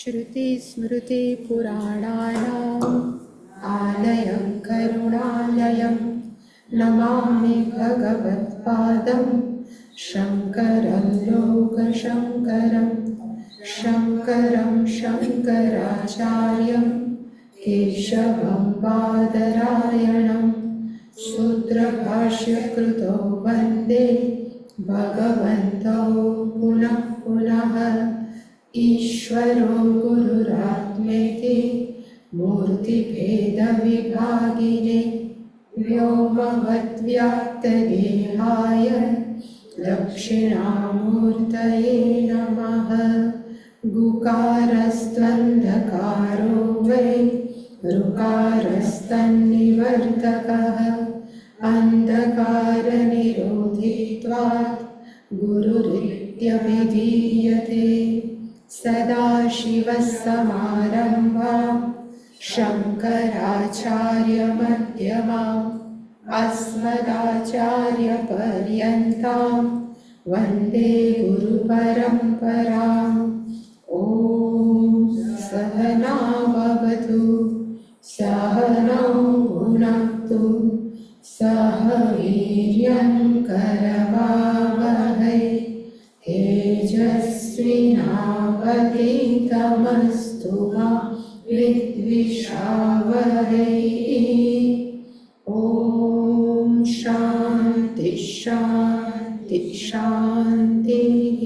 श्रुतिस्मृतिपुराणानाम् आलयं करुणालयं नमामि भगवत्पादं शङ्करं लोकशङ्करं शङ्करं शङ्कराचार्यं केशवं बादरायणं सूत्रभाष्यकृतो वन्दे भगवन्तौ पुनः पुनः। ईश्वरो गुरुरात्मेति मूर्तिभेदविभागिने व्योमवद्व्याप्तदेहाय दक्षिणामूर्तये नमः। गुकारस्त्वन्धकारो वै ऋकारस्तन्निवर्तकः अन्धकारनिरोधित्वात् गुरुरित्यभिधीयते। सदाशिवसमारम्भां शङ्कराचार्यमध्यमाम् अस्मदाचार्यपर्यन्तां वन्दे गुरुपरम्पराम्। ॐ सहना भवतु सहनौ भुनक्तु सह वीर्यं करवावहै तेजस्विनावधीतमस्तु मा विद्विषावहै। ॐ शान्ति शान्ति शान्तिः।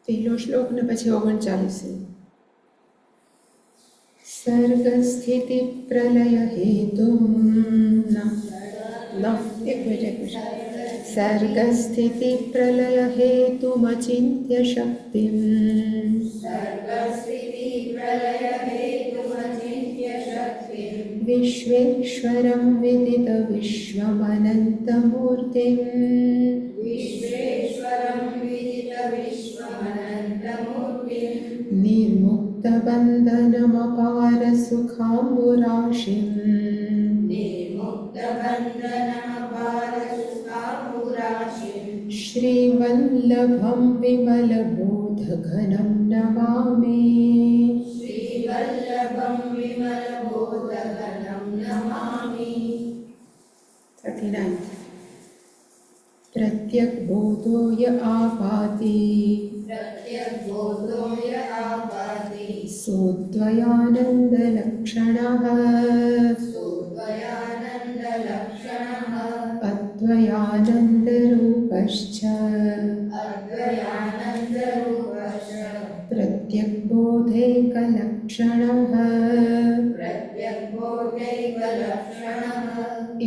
પહેલો શ્લોક ને પછી 39. सर्गस्थिति प्रलय हेतु सर्गस्थिति प्रलय हेतुमचिन्त्य शक्तिं विश्वेश्वरं विदित विश्वमनन्तमूर्तिं निर्मुक्तबन्धनमपार सुखाम्बुराशिं श्रीवल्लभं विमलबोधघनं नमामि। 39. प्रत्यग्बोधोय आपाति सोऽद्वयानन्दलक्षणः अद्वयानन्दरूपश्च प्रत्यग्बोधैकलक्षणः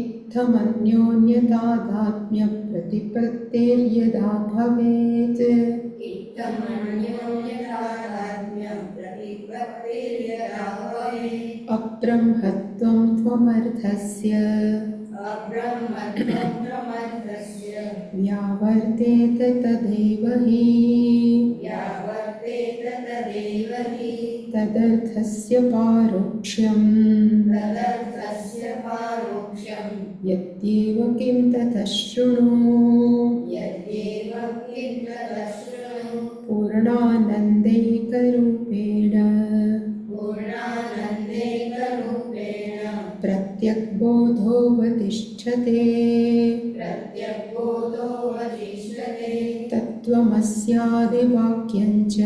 इत्थमन्योन्यतादात्म्यप्रतिपत्तिर्यदा भवेत् अब्रह्मत्वं त्वमर्थस्य व्यावर्तेत तदेव हि तदर्थस्य पारोक्ष्यम् यद्येव किं ततः शृणु पूर्णानन्दैकरूपेण प्रत्यग्बोधोऽवतिष्ठते तत्त्वमस्यादिवाक्यञ्च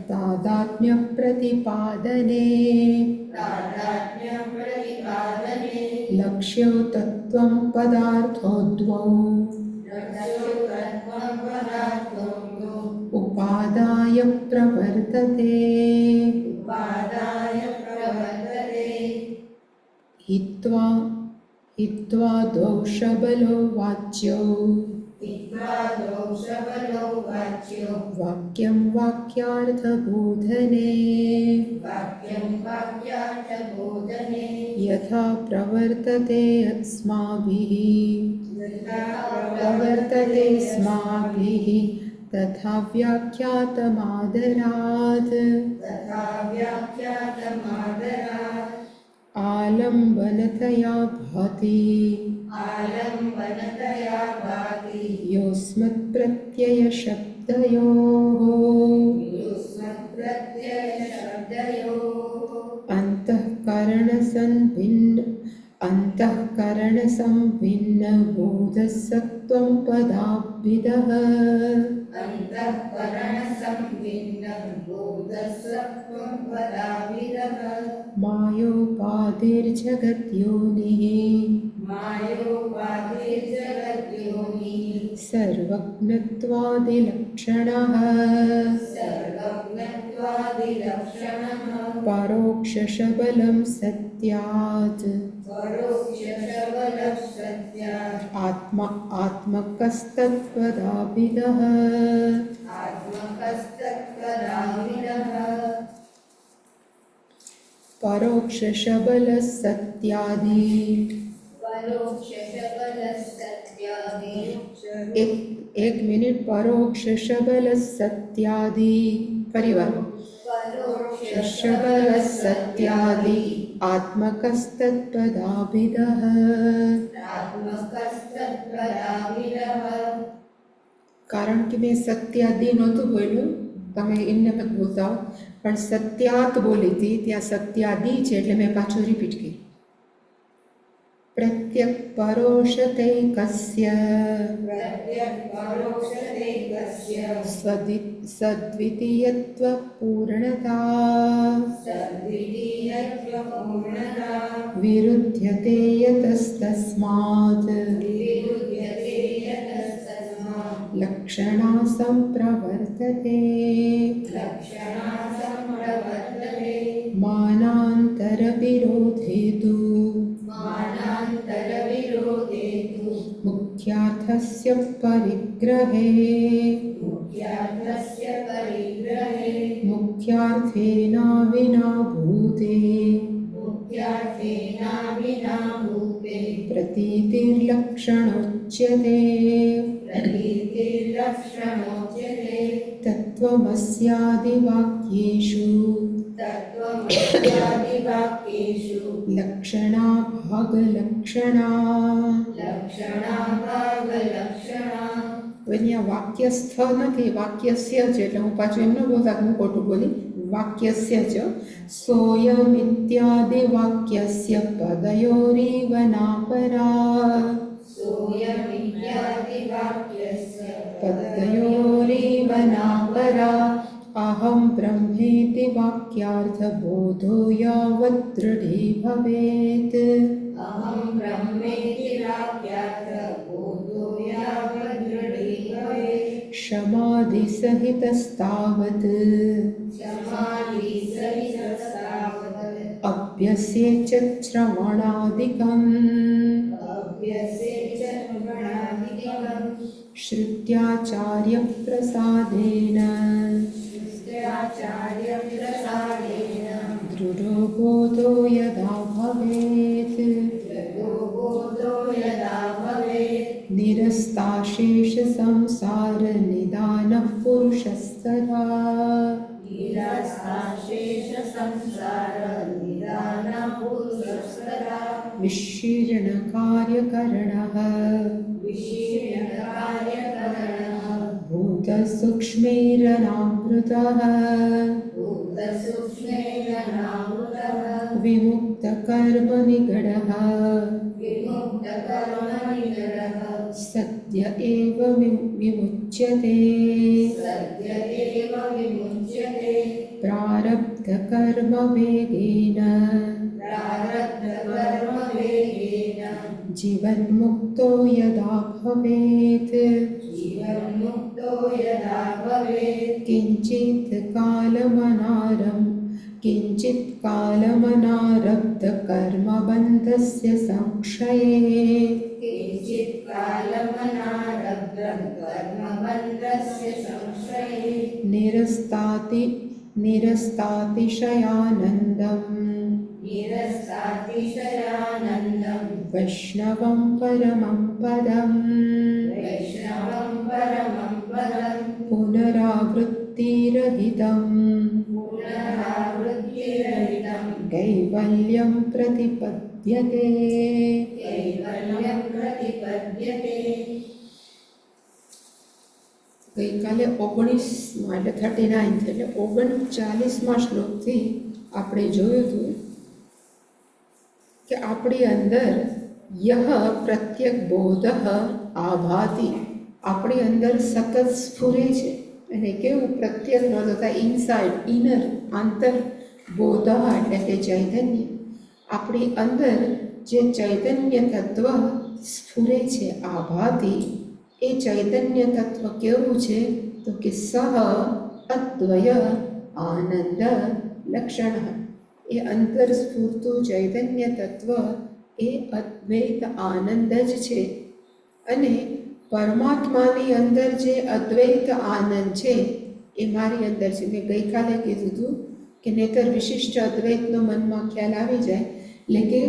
तादात्म्यप्रतिपादने लक्ष्यो तत्त्वं पदार्थो द्वौ उपादाय प्रवर्तते। हित्वा दोषबलो वाच्यो वाक्यं वाक्यार्थबोधने यथा प्रवर्तते स्माभिः तथा व्याख्यातमादरात् आलम्बनतया भाति आलम्बनतया भाति योऽस्मत्प्रत्ययशब्दयोः युष्मत्प्रत्ययशब्दयोः अन्तःकरणसम्भिन्नबोधसत्त्वं पदाभिदः अन्तःकरणसम्भिन्नं बोधसत्त्वं पदाभिदः मायोपाधिर्जगद्योनिः मायोपाधिर्जगद्योनिः सर्वज्ञत्वादिलक्षणः सर्वज्ञत्वादिलक्षणः परोक्षशबलं सत्यात् परोक्षशबलः सत्यात् आत्मकस्तत्पदाभिदः आत्मकस्तत्पदाभिदः परोक्षशबलः सत्यादि परोक्षशबलः सत्यादि एक मिनिट परोक्षशबलः सत्यादि परिवार शबलः सत्यादि आत्मकस्तत्पदाभिदः आत्मकस्तत्पदाभिदः કારણ કે મેં સત્યાદિ નહોતું બોલ્યું તમે એમને પણ બોલતા હો પણ સત્યાત બોલી હતી ત્યાં સત્યાદિ છે એટલે મેં પાછું રિપીટ કર્યું પ્રત્યક પરોષતૈકસ્ય સદ્વિતીયત્વ પૂર્ણતા વિરુધ્યતે યતಸ್ತસ્માत् લક્ષણા સંપ્રવર્તતે માનાંતર વિરોધેતુ મુખ્યાર્થસ્ય પરિગ્રહે મુખ્યાર્થેના વિના ભૂતે પ્રતીતિર્લક્ષણોચ્યતે તત્વમસ્યાદિવાક્યેષુ લક્ષણા ભાગલક્ષણા અહીંયા વાક્યસ્થ નથી વાક્યસ્ય છે એટલે હું પાછું એમ ન બોલતા હું ખોટું બોલી વાક્યસ્ય ચ સોયમિત્યાદિ વાક્યસ્ય પદયોરીવ નાપરા પદયોરીવ નાપરા અહં બ્રહ્મેતિ વાક્યાર્થબોધો યાવત દૃઢી ભવેત અહં બ્રહ્મેતિ વાક્યાર્થબોધો યાવત દૃઢી ભવેત સમાધિ સહિતસ્તાવત અભ્યસ્યે ચ શ્રવણાદિકં શ્રુત્યાચાર્ય પ્રસાદેન દૃઢો બોધો યદા ભવેત નિરસ્તાશેષ સંસાર નિદાન પુરુષસ્તરા વિશીર્ણ કાર્યકર્ણઃ ભૂત સૂક્ષ્મૈરનાવૃતઃ વિમુક્ત કર્મ નિગડઃ સત્ય એવ વિમુચ્યતે પ્રારબ્ધ કર્મ વેગેન જીવન મુક્તો યદા ભવેત કિંચિત કાલમનારબ્ધ કર્મ બંધસ્ય સંક્ષયે નિરસ્તાતિશયાનંદમ વૈષ્ણવં પરમં પદમ પુનરાવૃત્તિરહિતમ કૈવલ્યં પ્રતિપદ્યતે પ્રતિપદ્યતે. કૈવલ્યમ પ્રતિપદ્યતે. ગઈકાલે 19માં એટલે 39 એટલે 39માં શ્લોકથી આપણે જોયું હતું કે આપણી અંદર યહ પ્રત્યક બોધ આભાતિ, આપણી અંદર સતત સ્ફુરે છે. અને કેવું પ્રત્યકનો તથા ઇનસાઇડ ઇનર આંતર બોધ એટલે કે ચૈતન્ય, આપણી અંદર જે ચૈતન્ય તત્વ સ્ફુરે છે આભાતિ, એ ચૈતન્ય તત્વ કેવું છે તો કે સહ અદ્વય આનંદ લક્ષણ. એ અંતર સ્ફૂર્તું ચૈતન્ય તત્વ એ અદ્વૈત આનંદ જ છે. અને પરમાત્માની અંદર જે અદ્વૈત આનંદ છે એ મારી અંદર છે. મેં ગઈકાલે કીધું હતું કે નહીતર વિશિષ્ટ અદ્વૈતનો મનમાં ખ્યાલ આવી જાય, એટલે કે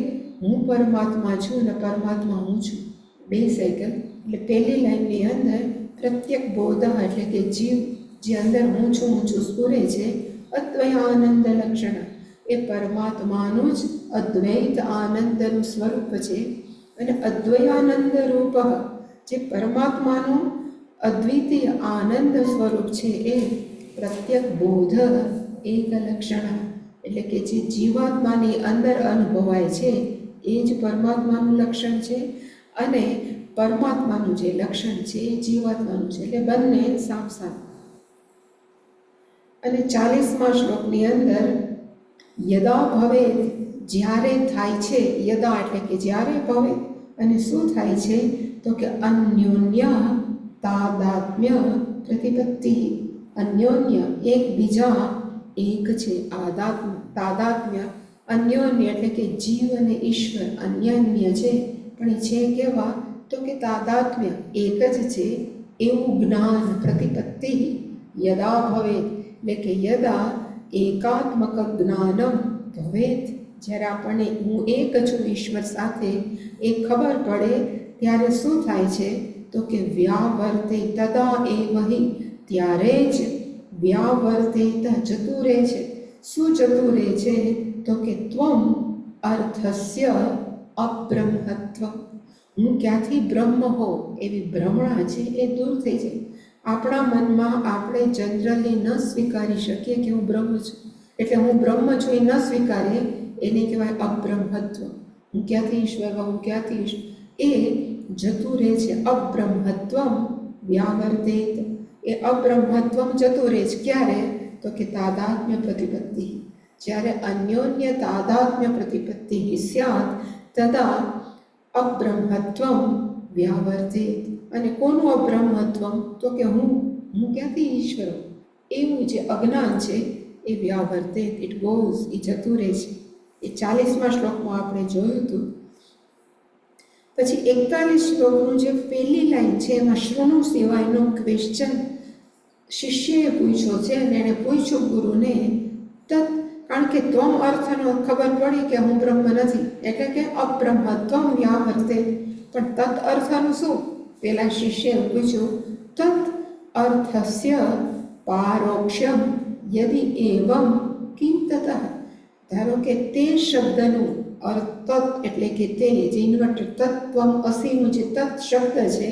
હું પરમાત્મા છું અને પરમાત્મા હું છું, બે સાયકલ. એટલે પહેલી લાઈનની અંદર પ્રત્યેક બોધ એટલે કે જીવ જે અંદર હું છું સ્ફુરે છે, અદ્વૈત આનંદ લક્ષણ, એ પરમાત્માનું જ અદ્વૈત આનંદનું સ્વરૂપ છે. અને અદ્વૈતાનંદ રૂપ જે પરમાત્માનું અદ્વિતીય આનંદ સ્વરૂપ છે એ પ્રત્યેક બોધ એક લક્ષણ, એટલે કે જે જીવાત્માની અંદર અનુભવાય છે એ જ પરમાત્માનું લક્ષણ છે. અને પરમાત્માનું જે લક્ષણ છે એ જીવાત્માનું છે. એટલે બંને સામસામ. અને 40મા શ્લોકની અંદર યદા ભવે, જ્યારે થાય છે, યદા એટલે કે જ્યારે ભવે, અને શું થાય છે તો કે અન્યોન્ય તાદાત્મ્ય પ્રતિપત્તિ, અન્યોન્ય એકબીજા એક છે, તાદાત્મ્ય અન્યોન્ય એટલે કે જીવ અને ઈશ્વર અન્યોન્ય છે, પણ એ છે કેવા તો કે તાદાત્મ્ય એક જ છે એવું જ્ઞાન પ્રતિપત્તિ યદા ભવે, એટલે કે યદા એકાત્મક જ્ઞાનમ ભવેત, જ્યારે આપણને હું એક છું ઈશ્વર સાથે એ ખબર પડે ત્યારે શું થાય છે તો કે વ્યાવર્તે તદા એવહિ, ત્યારે જ વ્યાવર્તેત જતું રહે છે. શું જતું રહે છે તો કે ત્વમ અર્થસ્ય અબ્રહ્મત્વ, હું ક્યાંથી બ્રહ્મ હો એવી ભ્રમણા છે એ દૂર થઈ જાય. આપણા મનમાં આપણે જનરલી ન સ્વીકારી શકીએ કે હું બ્રહ્મ છું, એટલે હું બ્રહ્મ છું એ ન સ્વીકારીએ, એને કહેવાય અબ્રહ્મત્વ. હું ક્યાંથી ઈશ્વર, હું ક્યાંથી ઈશ્વર, એ જતું રહે છે. અબ્રહ્મત્વમ વ્યાવર્તેત, એ અબ્રહ્મત્વમ જતું રહે છે. ક્યારે તો કે તાદાત્મ્ય પ્રતિપત્તિ, જ્યારે અન્યોન્ય તાદાત્મ્ય પ્રતિપત્તિ સ્યાત તદા અબ્રહ્મત્વમ વ્યાવર્તેત. અને કોનું અબ્રહ્મત્વમ તો કે હું ક્યાંથી ઈશ્વર, એવું જે અજ્ઞાન છે એ વ્યાવર્તેત, ઇટ ગોઝ, એ જતું રહે છે. એ 40મા શ્લોકમાં આપણે જોયું હતું. પછી 41 શ્લોકનું જે પહેલી લાઈન છે એમાં શૃણુ સિવાયનો ક્વેશ્ચન શિષ્યએ પૂછ્યો છે. અને એણે પૂછ્યું ગુરુને, તત, કારણ કે ત્વમ અર્થનો ખબર પડી કે હું બ્રહ્મ નથી, એટલે કે અબ્રહ્મત્વમ વ્યાવર્તે. પણ તત અર્થનું શું? પેલા શિષ્યએ પૂછ્યું, તત અર્થસ્ય પારોક્ષમ યદિ એવમ કિમ તતઃ, ધારો કે તે શબ્દનું અર્થ તત એટલે કે તે જે ઇન્વર્ટેડ તત્વમ અસીનું જે તત શબ્દ છે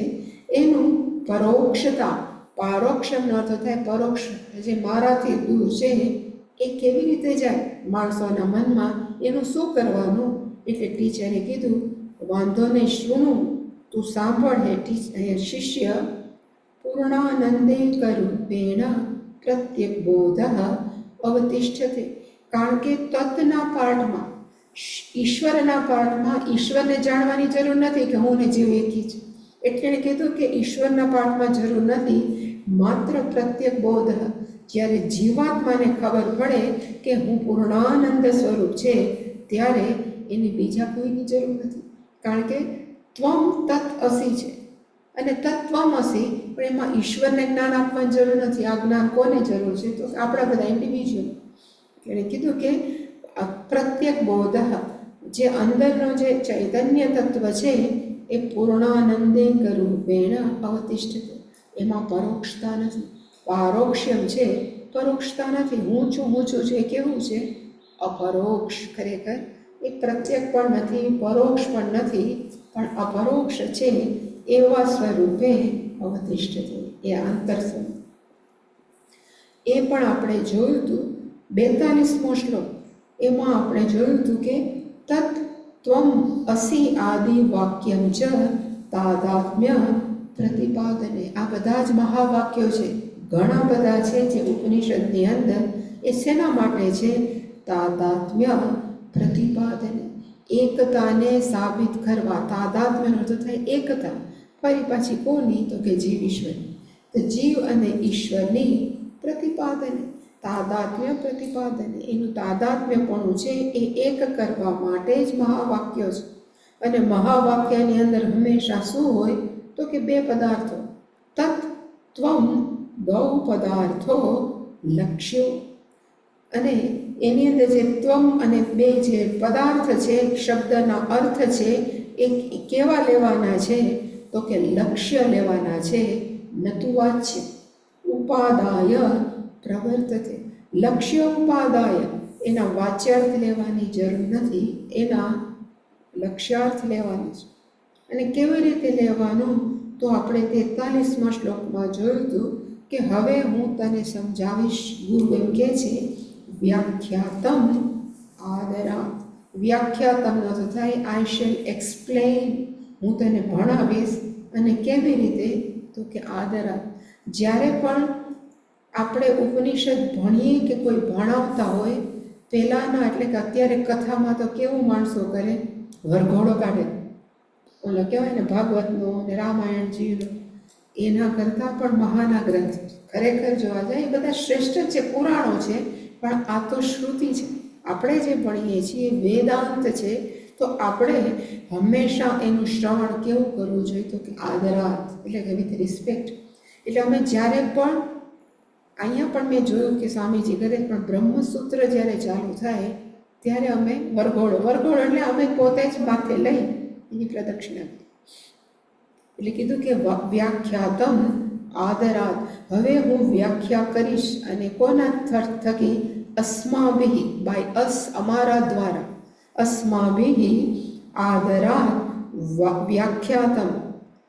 એનું પરોક્ષતા, પારોક્ષમનો અર્થ થાય પરોક્ષ, જે મારાથી દૂર છે એ કેવી રીતે જાય માણસોના મનમાં, એનું શું કરવાનું? એટલે ટીચરે કીધું વાંધો નહીં, શૃણુ, તું સાંભળ હે શિષ્ય, પૂર્ણાનંદે કરૂપેણ પ્રત્યેક બોધ અવતિષ્ઠતે. કારણ કે તત્ના પાઠમાં, ઈશ્વરના પાઠમાં ઈશ્વરને જાણવાની જરૂર નથી કે હું ને જીવ એકી છે. એટલે એણે કીધું કે ઈશ્વરના પાઠમાં જરૂર નથી, માત્ર પ્રત્યેક બોધ, જ્યારે જીવાત્માને ખબર પડે કે હું પૂર્ણાનંદ સ્વરૂપ છે ત્યારે એની બીજા કોઈની જરૂર નથી. કારણ કે ત્વમ તત અસી છે અને તત્વમ અસી, પણ એમાં ઈશ્વરને જ્ઞાન આપવાની જરૂર નથી. આ જ્ઞાન કોને જરૂર છે તો આપણા બધા ઇન્ડિવિજ્યુઅલ. એણે કીધું કે પ્રત્યેક બોધ, જે અંદરનો જે ચૈતન્ય તત્વ છે એ પૂર્ણાનંદે રૂપેણ અવતિષ્ઠતે, એમાં પરોક્ષતા નથી. પારોક્ષ્યમ છે, પરોક્ષતા નથી. હું છું એ કેવું છે? અપરોક્ષ. ખરેખર એ પ્રત્યક્ષ પણ નથી, પરોક્ષ પણ નથી, પણ અપરોક્ષ છે એવા સ્વરૂપે અવતિષ્ઠતે, એ આંતર સ્વરૂપ. એ પણ આપણે જોયું હતું 42મો શ્લોક. એમાં આપણે જોયું હતું કે તત્ ત્વમ અસી આદિ વાક્યમ ચ તાદાત્મ્ય પ્રતિપાદને. આ બધા જ મહાવાક્યો છે, ઘણા બધા છે જે ઉપનિષદની અંદર. એ શેના માટે છે? તાદાત્મ્ય પ્રતિપાદને, એકતાને સાબિત કરવા. તાદાત્મ્યનો અર્થ થાય એકતા. ફરી પાછી કોની? તો કે જીવ ઈશ્વરની. તો જીવ અને ઈશ્વરની પ્રતિપાદને, તાદાત્મ્ય પ્રતિપાદને, એનું તાદાત્મ્યપણું છે એ એક કરવા માટે જ મહાવાક્યો છે. અને મહાવાક્યની અંદર હંમેશા શું હોય? તો કે બે પદાર્થો. તત્ ત્વમ, દૌ પદાર્થો લક્ષ્યો. અને એની અંદર જે ત્વમ અને બે જે પદાર્થ છે, શબ્દના અર્થ છે, એ કેવા લેવાના છે? તો કે લક્ષ્ય લેવાના છે, નતુ વાચ્ય. ઉપાદાય પ્રવર્તતે, લક્ષ્ય ઉપાદાય, એના વાચ્યાર્થ લેવાની જરૂર નથી, એના લક્ષ્યાર્થ લેવાનો છે. અને કેવી રીતે લેવાનું? તો આપણે 43મા શ્લોકમાં જોયું હતું કે હવે હું તને સમજાવીશ. ગુરુ એમ કહે છે વ્યાખ્યાતમ આદરા. વ્યાખ્યાતમનો તો થાય આઈ શેલ એક્સપ્લેન, હું તને ભણાવીશ. અને કેવી રીતે? તો કે આદરા. જ્યારે પણ આપણે ઉપનિષદ ભણીએ કે કોઈ ભણાવતા હોય, પહેલાંના એટલે કે અત્યારે કથામાં તો કેવું માણસો કરે? વરઘોડો કાઢે. ઓલો કહેવાય ને ભાગવતનો ને રામાયણજીનો, એના કરતાં પણ મહાના ગ્રંથ ખરેખર જોવા જાય એ બધા શ્રેષ્ઠ છે, પુરાણો છે. પણ આ તો શ્રુતિ છે. આપણે જે ભણીએ છીએ વેદાંત છે. તો આપણે હંમેશા એનું શ્રવણ કેવું કરવું જોઈએ? તો કે આદરાત, એટલે કે વિથ રિસ્પેક્ટ. એટલે અમે જ્યારે પણ અહીંયા પણ મેં જોયું કે સ્વામીજી કરે, પણ બ્રહ્મસૂત્ર જ્યારે ચાલુ થાય ત્યારે અમે વરઘોડો એટલે અમે પોતે જ માથે લઈ એની પ્રદક્ષિણા કરી. એટલે કીધું કે વ્યાખ્યાતમ આદરાત, હવે હું વ્યાખ્યા કરીશ. અને કોના થકી? અસ્માભિ, બાય અસ, અમારા દ્વારા. અસ્માભિ આદરાત વ્યાખ્યાતમ.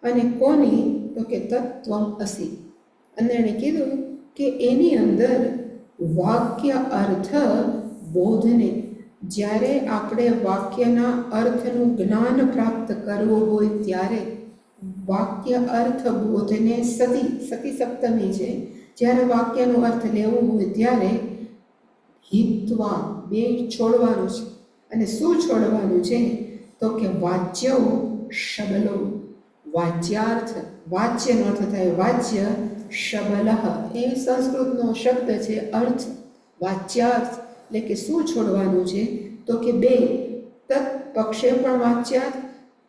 અને કોની? તો કે તત્વમ અસી. અને એણે કીધું કે એની અંદર વાક્ય અર્થ બોધને, જ્યારે આપણે વાક્યના અર્થનું જ્ઞાન પ્રાપ્ત કરવું હોય ત્યારે વાક્ય અર્થ બોધને સતી સપ્તમી છે, જ્યારે વાક્યનો અર્થ લેવો હોય ત્યારે હિત્વા, બે છોડવાનું છે. અને શું છોડવાનું છે? તો કે વાચ્યો શબલો. વાચ્યાર્થ, વાચ્યનો અર્થ થાય વાચ્ય, શબલ એ સંસ્કૃતનો શબ્દ છે, અર્થ. વાચ્યાર્થ એટલે કે શું છોડવાનું છે? તો કે બે. તત્ પક્ષે પણ વાચ્યાર્થ,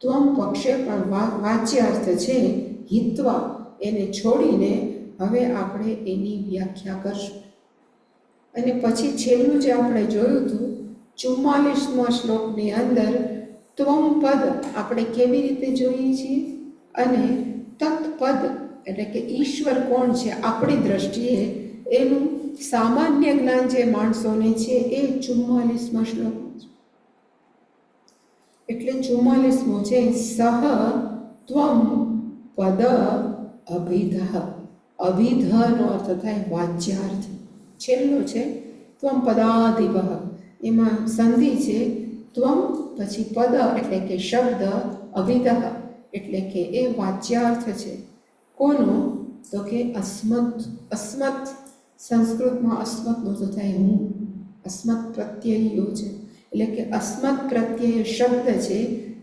ત્વમ પક્ષે પણ વાચ્યાર્થ છે. હિત્વા, એને છોડીને હવે આપણે એની વ્યાખ્યા કરશું. અને પછી છેલ્લું જે આપણે જોયું હતું 44મા શ્લોકની અંદર ત્વમ પદ આપણે કેવી રીતે જોઈએ છીએ? અને તત્પદ એટલે કે ઈશ્વર કોણ છે આપણી દ્રષ્ટિએ, એનું સામાન્ય જ્ઞાન જે માણસોને છે એ 44મા શ્લોકમાં છે. એટલે 44મો છે સહ ત્વમ પદ અભિધ. અભિધનો અર્થ થાય વાચ્યાર્થ. છેલ્લો છે ત્વમ પદાધિપ, એમાં સંધિ છે. ત્વમ પછી પદ એટલે કે શબ્દ, અભિધ એટલે કે એ વાચ્યાર્થ છે. કોનો? તો કે અસ્મત. અસ્મત સંસ્કૃતમાં અસ્મતનો તો થાય હું. અસ્મત પ્રત્યયો છે, એટલે કે અસ્મત પ્રત્યય શબ્દ છે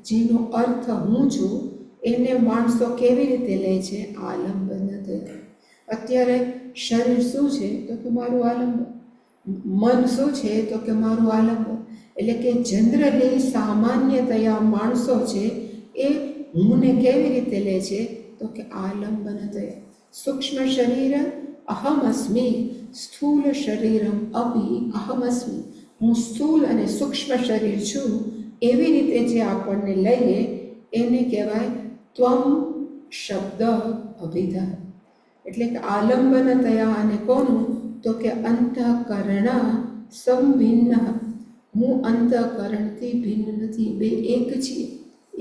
જેનો અર્થ હું છું. એને માણસો કેવી રીતે લે છે? આલંબન. અત્યારે શરીર શું છે? તો કે મારું આલંબન. મન શું છે? તો કે મારું આલંબન. એટલે કે જનરલી સામાન્યતયા માણસો છે એ હુંને કેવી રીતે લે છે? તો કે આલંબનતયા. સૂક્ષ્મ શરીર અહમ અસ્મિ, સ્થૂલ શરીરમ અપી અહમ અસ્મિ. હું સ્થૂલ અને સૂક્ષ્મ શરીર છું એવી રીતે જે આપણને લઈએ એને કહેવાય ત્વમ શબ્દ અભિધ. એટલે કે આલંબનતયા. અને કોનું? તો કે અંતઃકરણ સંભિન્ન. હું અંતઃકરણથી ભિન્ન નથી, બે એક છીએ,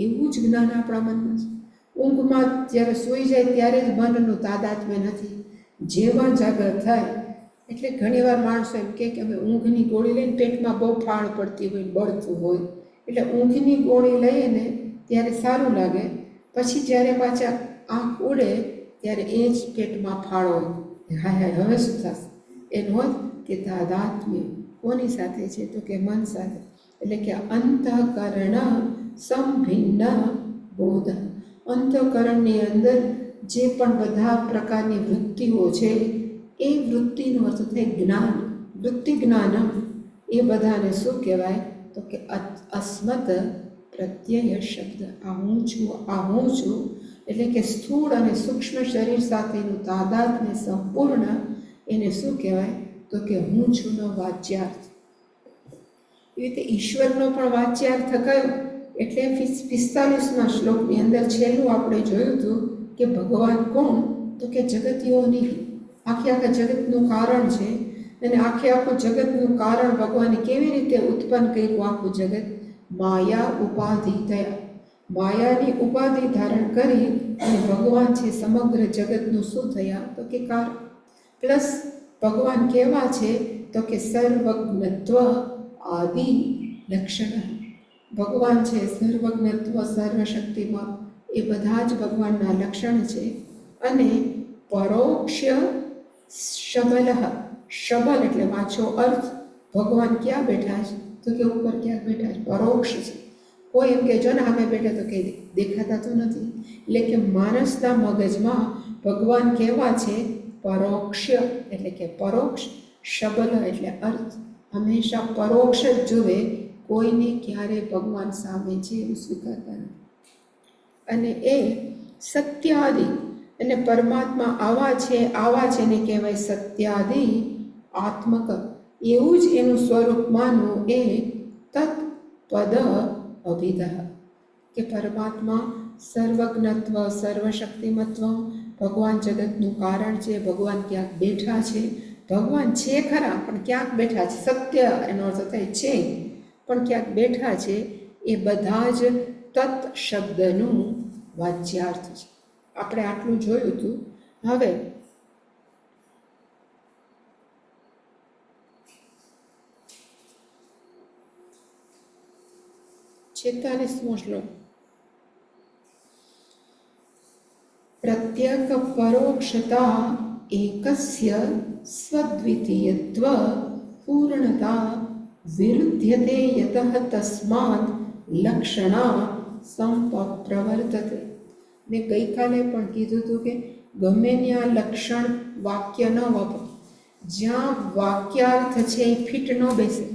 એવું જ જ્ઞાન આપણા મનમાં છે. ઊંઘમાં જ્યારે સૂઈ જાય ત્યારે જ મનનું તાદાત્મ્ય નથી. જેવા જાગૃત થાય એટલે ઘણીવાર માણસો એમ કે અમે ઊંઘની ગોળી લઈને પેટમાં બહુ ફાળ પડતી હોય, બળતું હોય, એટલે ઊંઘની ગોળી લઈએ ને ત્યારે સારું લાગે, પછી જ્યારે પાછા આંખ ઉડે ત્યારે એ જ પેટમાં ફાળ હોય. હાય હાય હવે શું થશે? એનો અર્થ કે તાદાત્મ્ય કોની સાથે છે? તો કે મન સાથે. એટલે કે અંતઃકરણ સંભિન્ન બોધ. અંતઃકરણની અંદર જે પણ બધા પ્રકારની વૃત્તિઓ છે એ વૃત્તિનો અર્થ થાય જ્ઞાન. વૃત્તિ જ્ઞાન એ બધાને શું કહેવાય? તો કે અસ્મત પ્રત્યય શબ્દ. આ હું છું, આ હું છું, એટલે કે સ્થૂળ અને સૂક્ષ્મ શરીર સાથેનું તાદાત્મ્ય સંપૂર્ણ, એને શું કહેવાય? તો કે હું છુંનો વાચ્યાર્થ. એવી રીતે ઈશ્વરનો પણ વાચ્યાર્થ કયો? એટલે 45મા શ્લોકની અંદર છેલ્લું આપણે જોયું હતું કે ભગવાન કોણ? તો કે જગતીઓની આખા જગતનું કારણ છે. અને આખું જગતનું કારણ ભગવાને કેવી રીતે ઉત્પન્ન કર્યું? આખું જગત માયા ઉપાધિ થયા. માયાની ઉપાધિ ધારણ કરી અને ભગવાન છે સમગ્ર જગતનું શું થયા? તો કે કારણ. પ્લસ ભગવાન કેવા છે? તો કે સર્વજ્ઞત્વ આદિ લક્ષણ. ભગવાન છે સર્વજ્ઞત્વ, સર્વશક્તિમાં, એ બધા જ ભગવાનના લક્ષણ છે. અને પરોક્ષ શબલ. શબલ એટલે વાંચો અર્થ. ભગવાન ક્યાં બેઠા છે? તો કે ઉપર ક્યાંક બેઠા છે, પરોક્ષ છે. કોઈ એમ કે જો ને અમે બેઠા, તો કે દેખાતા તો નથી. એટલે કે માણસના મગજમાં ભગવાન કેવા છે? પરોક્ષ એટલે કે પરોક્ષ. શબલ એટલે અર્થ. હંમેશા પરોક્ષ જ જુએ, કોઈને ક્યારે ભગવાન સામે છે એવું સ્વીકારતા નથી. અને એ સત્યાદિ એટલે પરમાત્મા આવા છે ને કહેવાય સત્યાદિ આત્મક. એવું જ એનું સ્વરૂપ માનવું એ તત્પદ અભિધ. કે પરમાત્મા સર્વજ્ઞત્વ, સર્વશક્તિમત્વ, ભગવાન જગતનું કારણ છે. ભગવાન ક્યાંક બેઠા છે. ભગવાન છે ખરા, પણ ક્યાંક બેઠા છે. સત્ય એનો અર્થ થાય છે, પણ ક્યાંક બેઠા છે. એ બધા જ તત્ શબ્દનું વાચ્યાર્થ છે. આપણે આટલું જોયું હતું. હવે 46મો શ્લોક. પ્રત્યક પરોક્ષતા એકસ્ય સ્વદ્વિતીયત્વ પૂર્ણતા વિરુદ્ધ્યતે યતઃ તસ્માત લક્ષણા સંપ્રવર્તતે. મેં ગઈકાલે પણ કીધું હતું કે ગમે ત્યાં લક્ષણ વાક્ય ન વાપરો. જ્યાં વાક્યાર્થ છે એ ફિટ ન બેસે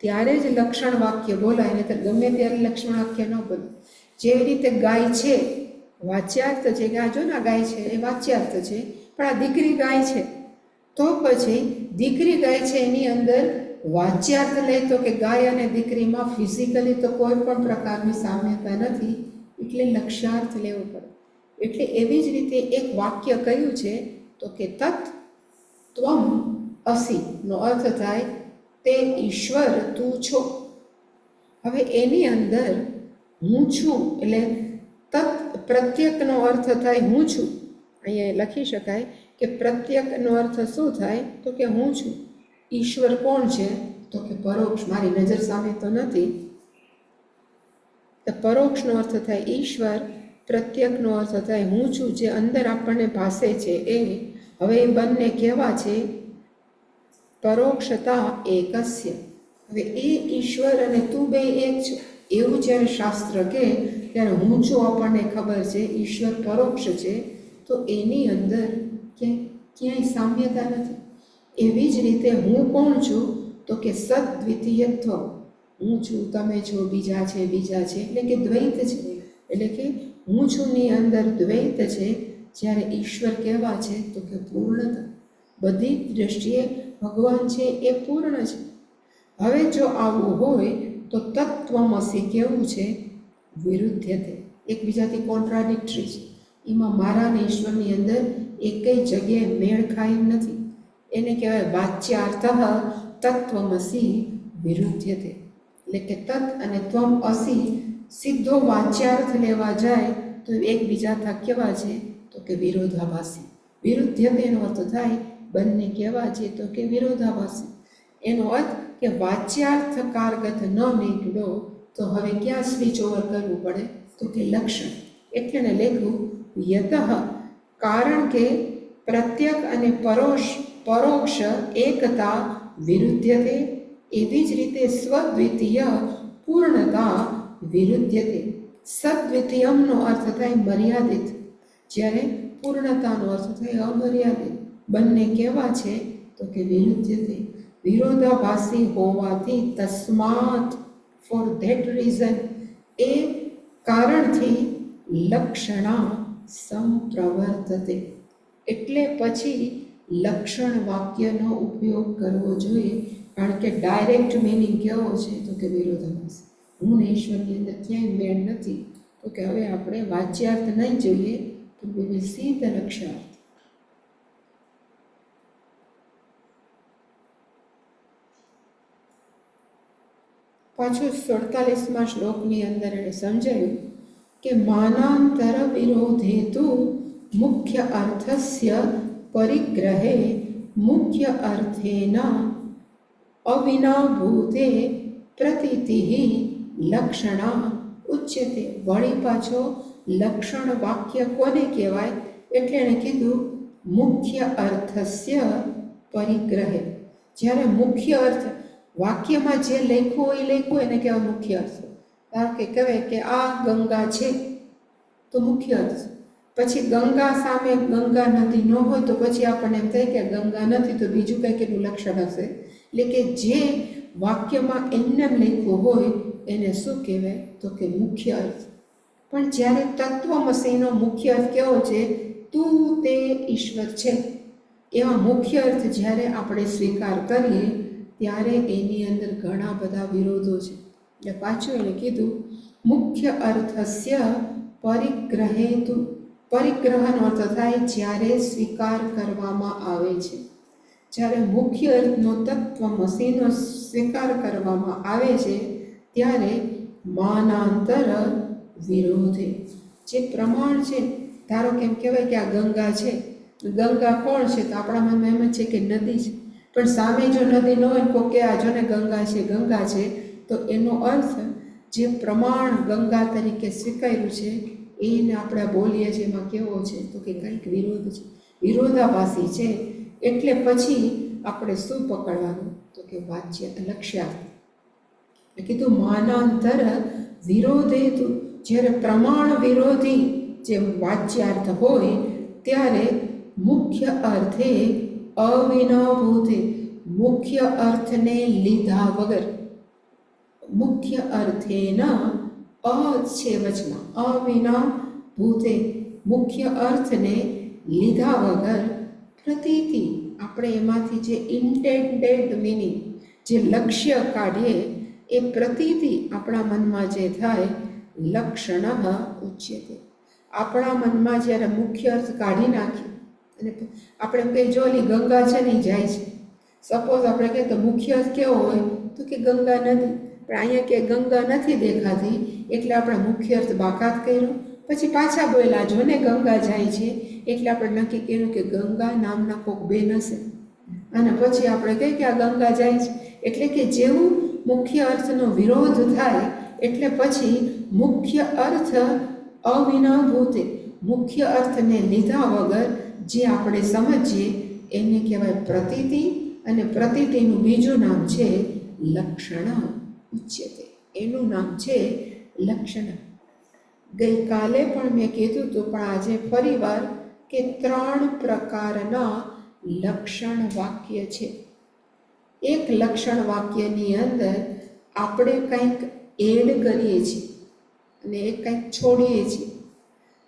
ત્યારે જ લક્ષણ વાક્ય બોલાય, નહીતર ગમે ત્યારે લક્ષણ વાક્ય ન બોલે. જેવી રીતે ગાય છે વાચ્યાર્થ છે, કે આ જો ને ગાય છે એ વાચ્યાર્થ છે, પણ આ દીકરી ગાય છે, તો પછી દીકરી ગાય છે એની અંદર વાચ્યાર્થ લે તો કે ગાય અને દીકરીમાં ફિઝિકલી તો કોઈ પણ પ્રકારની સામ્યતા નથી, એટલે લક્ષ્યાર્થ લેવો પડે. એટલે એવી જ રીતે એક વાક્ય કયું છે? તો કે તત્ ત્વમ અસી નો અર્થ થાય તે ઈશ્વર તું છો. હવે એની અંદર હું છું એટલે તત્ પ્રત્યેકનો અર્થ થાય હું છું. અહીંયા લખી શકાય કે પ્રત્યેકનો અર્થ શું થાય? તો કે હું છું. ઈશ્વર કોણ છે? તો કે પરોક્ષ, મારી નજર સામે તો નથી. તો પરોક્ષનો અર્થ થાય ઈશ્વર, પ્રત્યેકનો અર્થ થાય હું છું, જે અંદર આપણને ભાસે છે એ. હવે એ બંને કેવા છે? પરોક્ષતા એકસ્ય. હવે એ ઈશ્વર અને તું બે એક છો એવું જ્યારે શાસ્ત્ર કહે ત્યારે હું છું આપણને ખબર છે, ઈશ્વર પરોક્ષ છે, તો એની અંદર ક્યાંય સામ્યતા નથી. એવી જ રીતે હું કોણ છું? તો કે સદ્વિતીયત્વ. હું છું, તમે છો, બીજા છે, એટલે કે દ્વૈત છે. એટલે કે હું છું ની અંદર દ્વૈત છે. જ્યારે ઈશ્વર કેવા છે? તો કે પૂર્ણતા. બધી દ્રષ્ટિએ ભગવાન છે એ પૂર્ણ છે. હવે જો આવું હોય તો તત્વમસી કેવું છે? વિરુદ્ધ્યતે, એકબીજાથી કોન્ટ્રાડિક્ટરી છે. એમાં મારા અને ઈશ્વરની અંદર એકેય જગ્યાએ મેળ ખાય એમ નથી. એને કહેવાય વાચ્યાર્થ તત્વમસી વિરુદ્ધ્યતે. એટલે કે તત અને ત્વમ અસી સીધો વાચ્યાર્થ લેવા જાય તો એકબીજા કેવા છે તો કે વિરોધાભાસી. વિરુદ્ધ્યતેનો અર્થ થાય બંને કેવા છે તો કે વિરોધાભાસી. એનો અર્થ કે વાચ્યાર્થ કારગત ન નીકળો તો હવે ક્યાં સ્વિચ ઓવર કરવું પડે તો કે લક્ષણ. એટલે લેખું યતઃ, કારણ કે પ્રત્યક અને પરોક્ષ એકતા વિરુદ્ધ્યતે, એવી જ રીતે સ્વદ્વિતીય પૂર્ણતા વિરુદ્ધ્યતે. સદ્વિતીયમનો અર્થ થાય મર્યાદિત, જ્યારે પૂર્ણતાનો અર્થ થાય અમર્યાદિત. બંને કેવા છે તો કે વિરુદ્ધ્યતે, વિરોધાભાસી હોવાથી. તસ્માત, ફોર ધેટ રીઝન, એ કારણથી લક્ષણા સંપ્રવર્તતે, એટલે પછી લક્ષણ વાક્યનો ઉપયોગ કરવો જોઈએ. કારણ કે ડાયરેક્ટ મિનિંગ કેવો છે તો કે વિરોધાભાસી. હું ને ઈશ્વરની અંદર ક્યાંય મેળ નથી, તો કે હવે આપણે વાચ્યાર્થ નહીં જોઈએ, તો સીધ લક્ષાર્થ. પાછું 47મા શ્લોકની અંદર એને સમજાયું કે માનાંતર વિરોધેતુ મુખ્ય અર્થસ્ય પરિગ્રહે મુખ્ય અર્થેના અવિનાભૂતે પ્રતીતિઃ લક્ષણા ઉચ્યતે. વળી પાછો લક્ષણ વાક્ય કોને કહેવાય? એટલે એણે કીધું મુખ્ય અર્થસ્ય પરિગ્રહે. જ્યારે મુખ્ય અર્થ વાક્યમાં જે લખ્યું હોય એ લખ્યું એને કહેવાય મુખ્ય અર્થ. ધારો કે કહેવાય કે આ ગંગા છે તો મુખ્ય અર્થ. પછી ગંગા સામે ગંગા નદી ન હોય તો પછી આપણને એમ થાય કે ગંગા નથી, તો બીજું કંઈક એનું લક્ષણ હશે. એટલે કે જે વાક્યમાં એમને લખ્યું હોય એને શું કહેવાય તો કે મુખ્ય અર્થ. પણ જ્યારે તત્વમસીનો મુખ્ય અર્થ કેવો છે? તું તે ઈશ્વર છે. એવા મુખ્ય અર્થ જ્યારે આપણે સ્વીકાર કરીએ ત્યારે એની અંદર ઘણા બધા વિરોધો છે. એટલે પાછું એને કીધું મુખ્ય અર્થસ્ય પરિગ્રહેતુ. પરિગ્રહનો અર્થ થાય જ્યારે સ્વીકાર કરવામાં આવે છે. જ્યારે મુખ્ય અર્થનો તત્વમસીનો સ્વીકાર કરવામાં આવે છે ત્યારે માનાંતર વિરોધે, જે પ્રમાણ છે. ધારો કે એમ કહેવાય કે આ ગંગા છે, ગંગા કોણ છે? તો આપણા મનમાં એમ જ છે કે નદી છે. પણ સામે જો નદી ન હોય તો કે આ જો ને ગંગા છે, ગંગા છે, તો એનો અર્થ જે પ્રમાણ ગંગા તરીકે સ્વીકાર્યું છે એને આપણે બોલીએ છીએ એમાં કેવો છે તો કે કંઈક વિરોધ છે, વિરોધાભાસી છે. એટલે પછી આપણે શું પકડવાનું તો કે વાચ્ય લક્ષ્યાર્થ. કીધું માનાંતર વિરોધેતુ, જ્યારે પ્રમાણ વિરોધી જે વાચ્યાર્થ હોય ત્યારે મુખ્ય અર્થે અવિનાભૂતે, મુખ્ય અર્થને લીધા વગર. મુખ્ય અર્થેના અ છે વચમાં, અવિનાભૂતે, મુખ્ય અર્થને લીધા વગર પ્રતીતિ, આપણે એમાંથી જે ઇન્ટેન્ડેડ મિનિંગ, જે લક્ષ્ય કાઢીએ એ પ્રતીતિ આપણા મનમાં જે થાય લક્ષણ ઉચ્યતે. આપણા મનમાં જ્યારે મુખ્ય અર્થ કાઢી નાખીએ અને આપણે એમ કહીએ જો ઓલી ગંગા છે ને જાય છે, સપોઝ આપણે કહીએ તો મુખ્ય અર્થ કેવો હોય તો કે ગંગા નથી. પણ અહીંયા કે ગંગા નથી દેખાતી એટલે આપણે મુખ્ય અર્થ બાકાત કર્યો. પછી પાછા બોલ્યા જો ને ગંગા જાય છે, એટલે આપણે નક્કી કર્યું કે ગંગા નામના કોઈક બેન હશે. અને પછી આપણે કહીએ કે આ ગંગા જાય છે. એટલે કે જેવું મુખ્ય અર્થનો વિરોધ થાય એટલે પછી મુખ્ય અર્થ અવિનાભૂતે, મુખ્ય અર્થને લીધા વગર જે આપણે સમજીએ એને કહેવાય પ્રતીતિ. અને પ્રતીતિનું બીજું નામ છે લક્ષણ ઉચ્યતે. એનું નામ છે લક્ષણ. ગઈકાલે પણ મેં કીધું હતું, પણ આજે ફરીવાર કે 3 પ્રકારના લક્ષણ વાક્ય છે. એક લક્ષણ વાક્યની અંદર આપણે કંઈક એડ કરીએ છીએ અને એક કંઈક છોડીએ છીએ.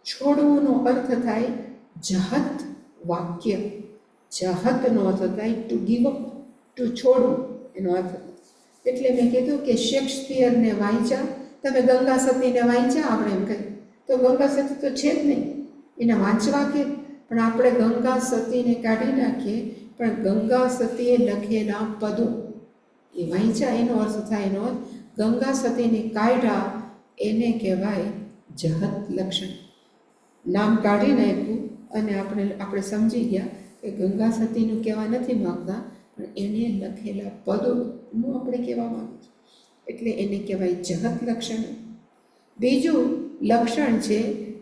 છોડવુંનો અર્થ થાય જહત વાક્ય. જહતનો અર્થ થાય ટુ ગીવ અપ, ટુ છોડવું એનો અર્થ. એટલે મેં કીધું કે શેક્સપિયરને વાંચ્યા, તમે ગંગા સતીને વાંચ્યા, આપણે એમ કહીએ તો ગંગા સતી તો છે જ નહીં, એને વાંચવા કે. પણ આપણે ગંગા સતીને કાઢી નાખીએ, પણ ગંગા સતીએ લખેલા પદો એ વાંચ્યા, એનો અર્થ થાય એનો ગંગા સતીને કાઢ્યા એને કહેવાય જહત લક્ષણ. નામ કાઢીને આપ્યું અને આપણે સમજી ગયા કે ગંગા સતીનું કહેવા નથી માગતા, પણ એને લખેલા પદોનું આપણે કહેવા માંગીએ છીએ, એટલે એને કહેવાય જહત લક્ષણ. બીજું લક્ષણ છે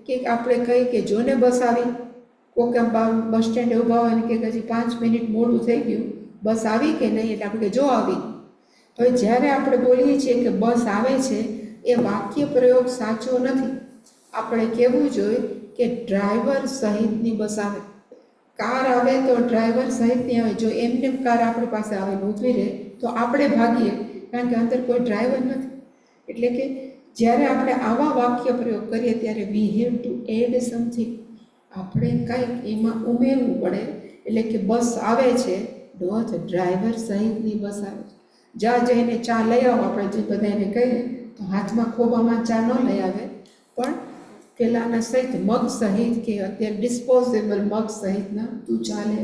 કે આપણે કહીએ કે જોને બસ આવી, કોઈક બસ સ્ટેન્ડે ઊભા હોય ને કે હજી 5 મિનિટ મોડું થઈ ગયું, બસ આવી કે નહીં, એટલે આપણે જો આવી. હવે જ્યારે આપણે બોલીએ છીએ કે બસ આવે છે, એ વાક્ય પ્રયોગ સાચો નથી. આપણે કહેવું જોઈએ કે ડ્રાઈવર સહિતની બસ આવે. કાર આવે તો ડ્રાઈવર સહિતની આવે. જો એમને કાર આપણી પાસે આવે ને ઊભી રહે તો આપણે ભાગીએ, કારણ કે અંદર કોઈ ડ્રાઈવર નથી. એટલે કે જ્યારે આપણે આવા વાક્ય પ્રયોગ કરીએ ત્યારે we have to add something, આપણે કંઈક એમાં ઉમેરવું પડે. એટલે કે બસ આવે છે ડોટ ડ્રાઈવર સહિતની બસ આવે છે. જ્યાં જઈને ચા લઈ આવો, આપણે જે બધા એને કહીએ તો હાથમાં ખોબામાં ચા ન લઈ આવે, પણ પેલાના સહિત મગ સહિત કે અત્યારે ડિસ્પોઝેબલ મગ સહિતના તું ચાલે.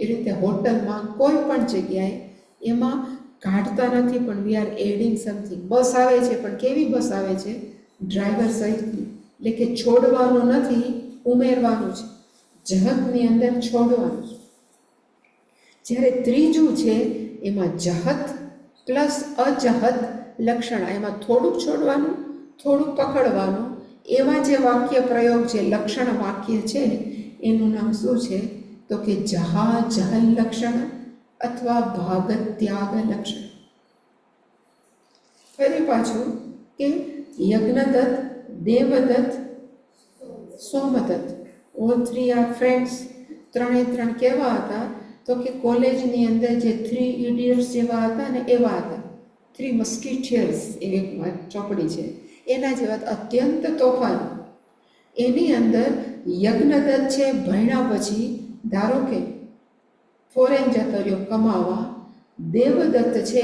એ રીતે હોટલમાં કોઈ પણ જગ્યાએ એમાં કાઢતા નથી, પણ વી આર એડિંગ સમથિંગ. બસ આવે છે, પણ કેવી બસ આવે છે? ડ્રાઈવર સહિતની. એટલે કે છોડવાનું નથી, ઉમેરવાનું છે. જહતની અંદર છોડવાનું છે. જ્યારે ત્રીજું છે એમાં જહત પ્લસ અજહત લક્ષણ, એમાં થોડુંક છોડવાનું, થોડુંક પકડવાનું. એવા જે વાક્ય પ્રયોગ છે, લક્ષણ વાક્ય છે, એનું નામ શું છે? તો કે જહા જહલ લક્ષણ અથવા ભાગત ત્યાગ લક્ષણ. ફરી પાછું કે યજ્ઞદત્ત, Devdatt, Somdatt, all 3 are friends. ત્રણ કેવા હતા? તો કે કોલેજની અંદર જે 3 ઇડિયટ્સ જેવા હતા ને એવા હતા. 3 મસ્કિટિયર્સ એવી ચોપડી છે, એના જેવા અત્યંત તોફાન. એની અંદર યજ્ઞદત્ત છે, ભણ્યા પછી ધારો કે ફોરેન જતો રહ્યો કમાવા. દેવદત્ત છે,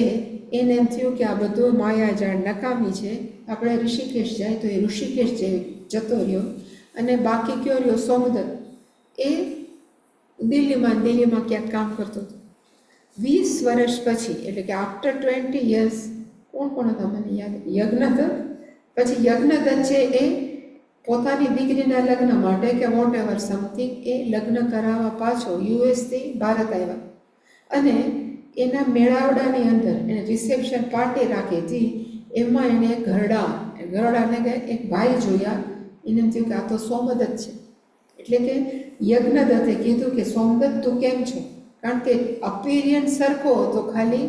એને એમ થયું કે આ બધું માયાજાળ નકામી છે, આપણે ઋષિકેશ જાય, તો એ ઋષિકેશ જતો રહ્યો. અને બાકી કયો રહ્યો? સોમદત્ત. એ દિલ્હીમાં ક્યાંક કામ કરતો હતો. 20 વર્ષ પછી, એટલે કે આફ્ટર 20 years, કોણ હતા મને યાદ? યજ્ઞદત્ત. પછી યજ્ઞદત્ત છે એ પોતાની દીકરીના લગ્ન માટે કે વોટ એવર સમથિંગ એ લગ્ન કરાવવા પાછો યુએસથી ભારત આવ્યા. અને એના મેળાવડાની અંદર એને રિસેપ્શન પાર્ટી રાખી હતી. એમાં એણે ઘરડાને એક ભાઈ જોયા. એને એમ થયું કે આ તો સોમદત્ત છે. એટલે કે યજ્ઞદત્તે કીધું કે સોમદત્ત તું કેમ છો? કારણ કે અપિરિયન્સ સરખો હતો, ખાલી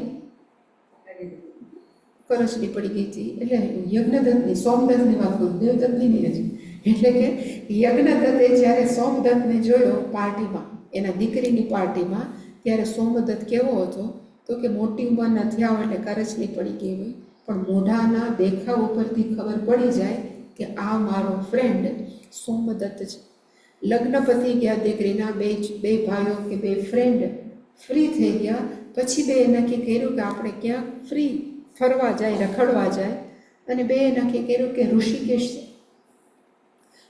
કરચલી પડી ગઈ હતી. એટલે યજ્ઞદત્તની, સોમદત્તની વાત કરું, દેવદત્તની નહીં હતી. એટલે કે યજ્ઞદત્તે જ્યારે સોમદત્તને જોયો પાર્ટીમાં, એના દીકરીની પાર્ટીમાં, ત્યારે સોમદત્ત કેવો હતો? તો કે મોટી ઉંમરના થયા હોય એટલે કરચલી પડી ગઈ હોય, પણ મોઢાના દેખાવ ઉપરથી ખબર પડી જાય કે આ મારો ફ્રેન્ડ સોમદત્ત છે. લગ્ન પતી ગયા દીકરીના. બે ભાઈઓ કે બે ફ્રેન્ડ ફ્રી થઈ ગયા. પછી બે નક્કી કર્યું કે આપણે ક્યાંક ફ્રી ફરવા જાય, રખડવા જાય. અને બે નક્કી કર્યું કે ઋષિકેશ છે.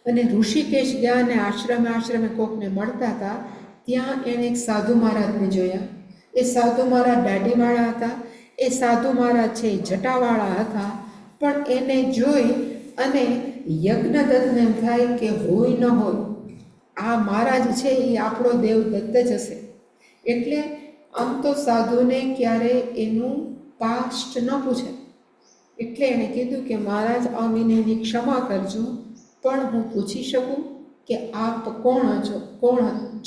અને ઋષિકેશ ગયા અને આશ્રમે કોકને મળતા હતા. ત્યાં એણે એક સાધુ મહારાજને જોયા. એ સાધુ મહારાજ દાઢીવાળા હતા. એ સાધુ મહારાજ છે જટાવાળા હતા. પણ એને જોઈ અને યજ્ઞદત્તને એમ થાય કે હોય ન હોય, આ મહારાજ છે એ આપણો દેવદત્ત જ હશે. એટલે આમ તો સાધુને ક્યારે એનું પાસ્ટ ન પૂછે. એટલે એણે કીધું કે મહારાજ અવિનયની ક્ષમા કરજો, પણ હું પૂછી શકું કે આપ કોણ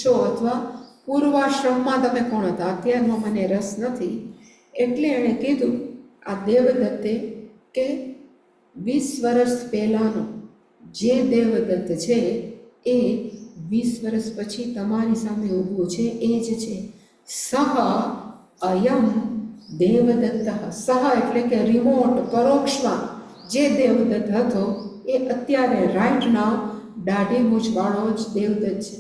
છો, અથવા પૂર્વાશ્રમમાં તમે કોણ હતા? અત્યારમાં મને રસ નથી. એટલે એણે કીધું આ દેવદત્તે કે 20 વર્ષ પહેલાંનો જે દેવદત્ત છે એ 20 વર્ષ પછી તમારી સામે ઊભું છે, એ જ છે. સહ અયમ દેવદત્ત. સહ એટલે કે રિમોટ, પરોક્ષમાં જે દેવદત્ત હતો એ અત્યારે રાઈટ નાવ દાઢી મૂછવાળો જ દેવદત્ત છે.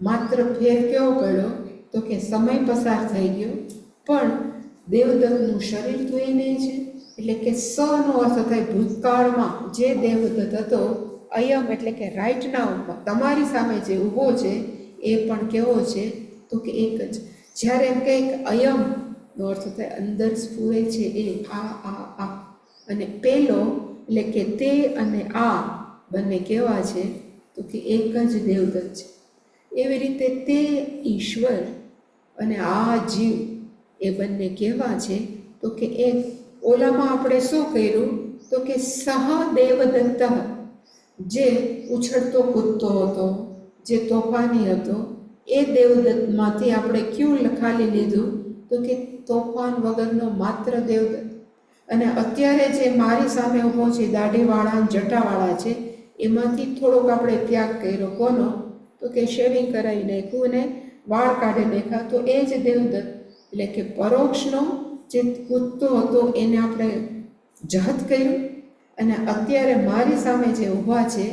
માત્ર ફેર કેવો પડ્યો? તો કે સમય પસાર થઈ ગયો, પણ દેવદત્તનું શરીર તો એ નહીં છે. એટલે કે સનો અર્થ થાય ભૂતકાળમાં જે દેવદત્ત હતો. અયમ એટલે કે રાઈટ નાવમાં તમારી સામે જે ઊભો છે એ પણ કેવો છે? તો કે એક જ. જ્યારે એમ કંઈક અયમનો અર્થ થાય અંદર સ્ફુરે છે એ, આ. અને પેલો એટલે કે તે અને આ બંને કેવા છે તો કે એક જ દેવદત્ત છે. એવી રીતે તે ઈશ્વર અને આ જીવ એ બંને કેવા છે તો કે એક. ઓલામાં આપણે શું કર્યું તો કે સહ દેવદત્ત, જે ઉછળતો કૂદતો હતો, જે તોફાની હતો, એ દેવદત્તમાંથી આપણે ક્યું ખાલી લીધું તો કે તોફાન વગરનો માત્ર દેવદત્ત. અને અત્યારે જે મારી સામે ઊભો છે દાઢીવાળા જટાવાળા છે, એમાંથી થોડોક આપણે ત્યાગ કર્યો. કોનો તો કે શેવિંગ કરાવી નાખ્યું અને વાળ કાઢી નાખ્યા, તો એ જ દેવદત્ત. એટલે કે પરોક્ષનો જે કૂદતો હતો એને આપણે જહત કર્યું, અને અત્યારે મારી સામે જે ઊભા છે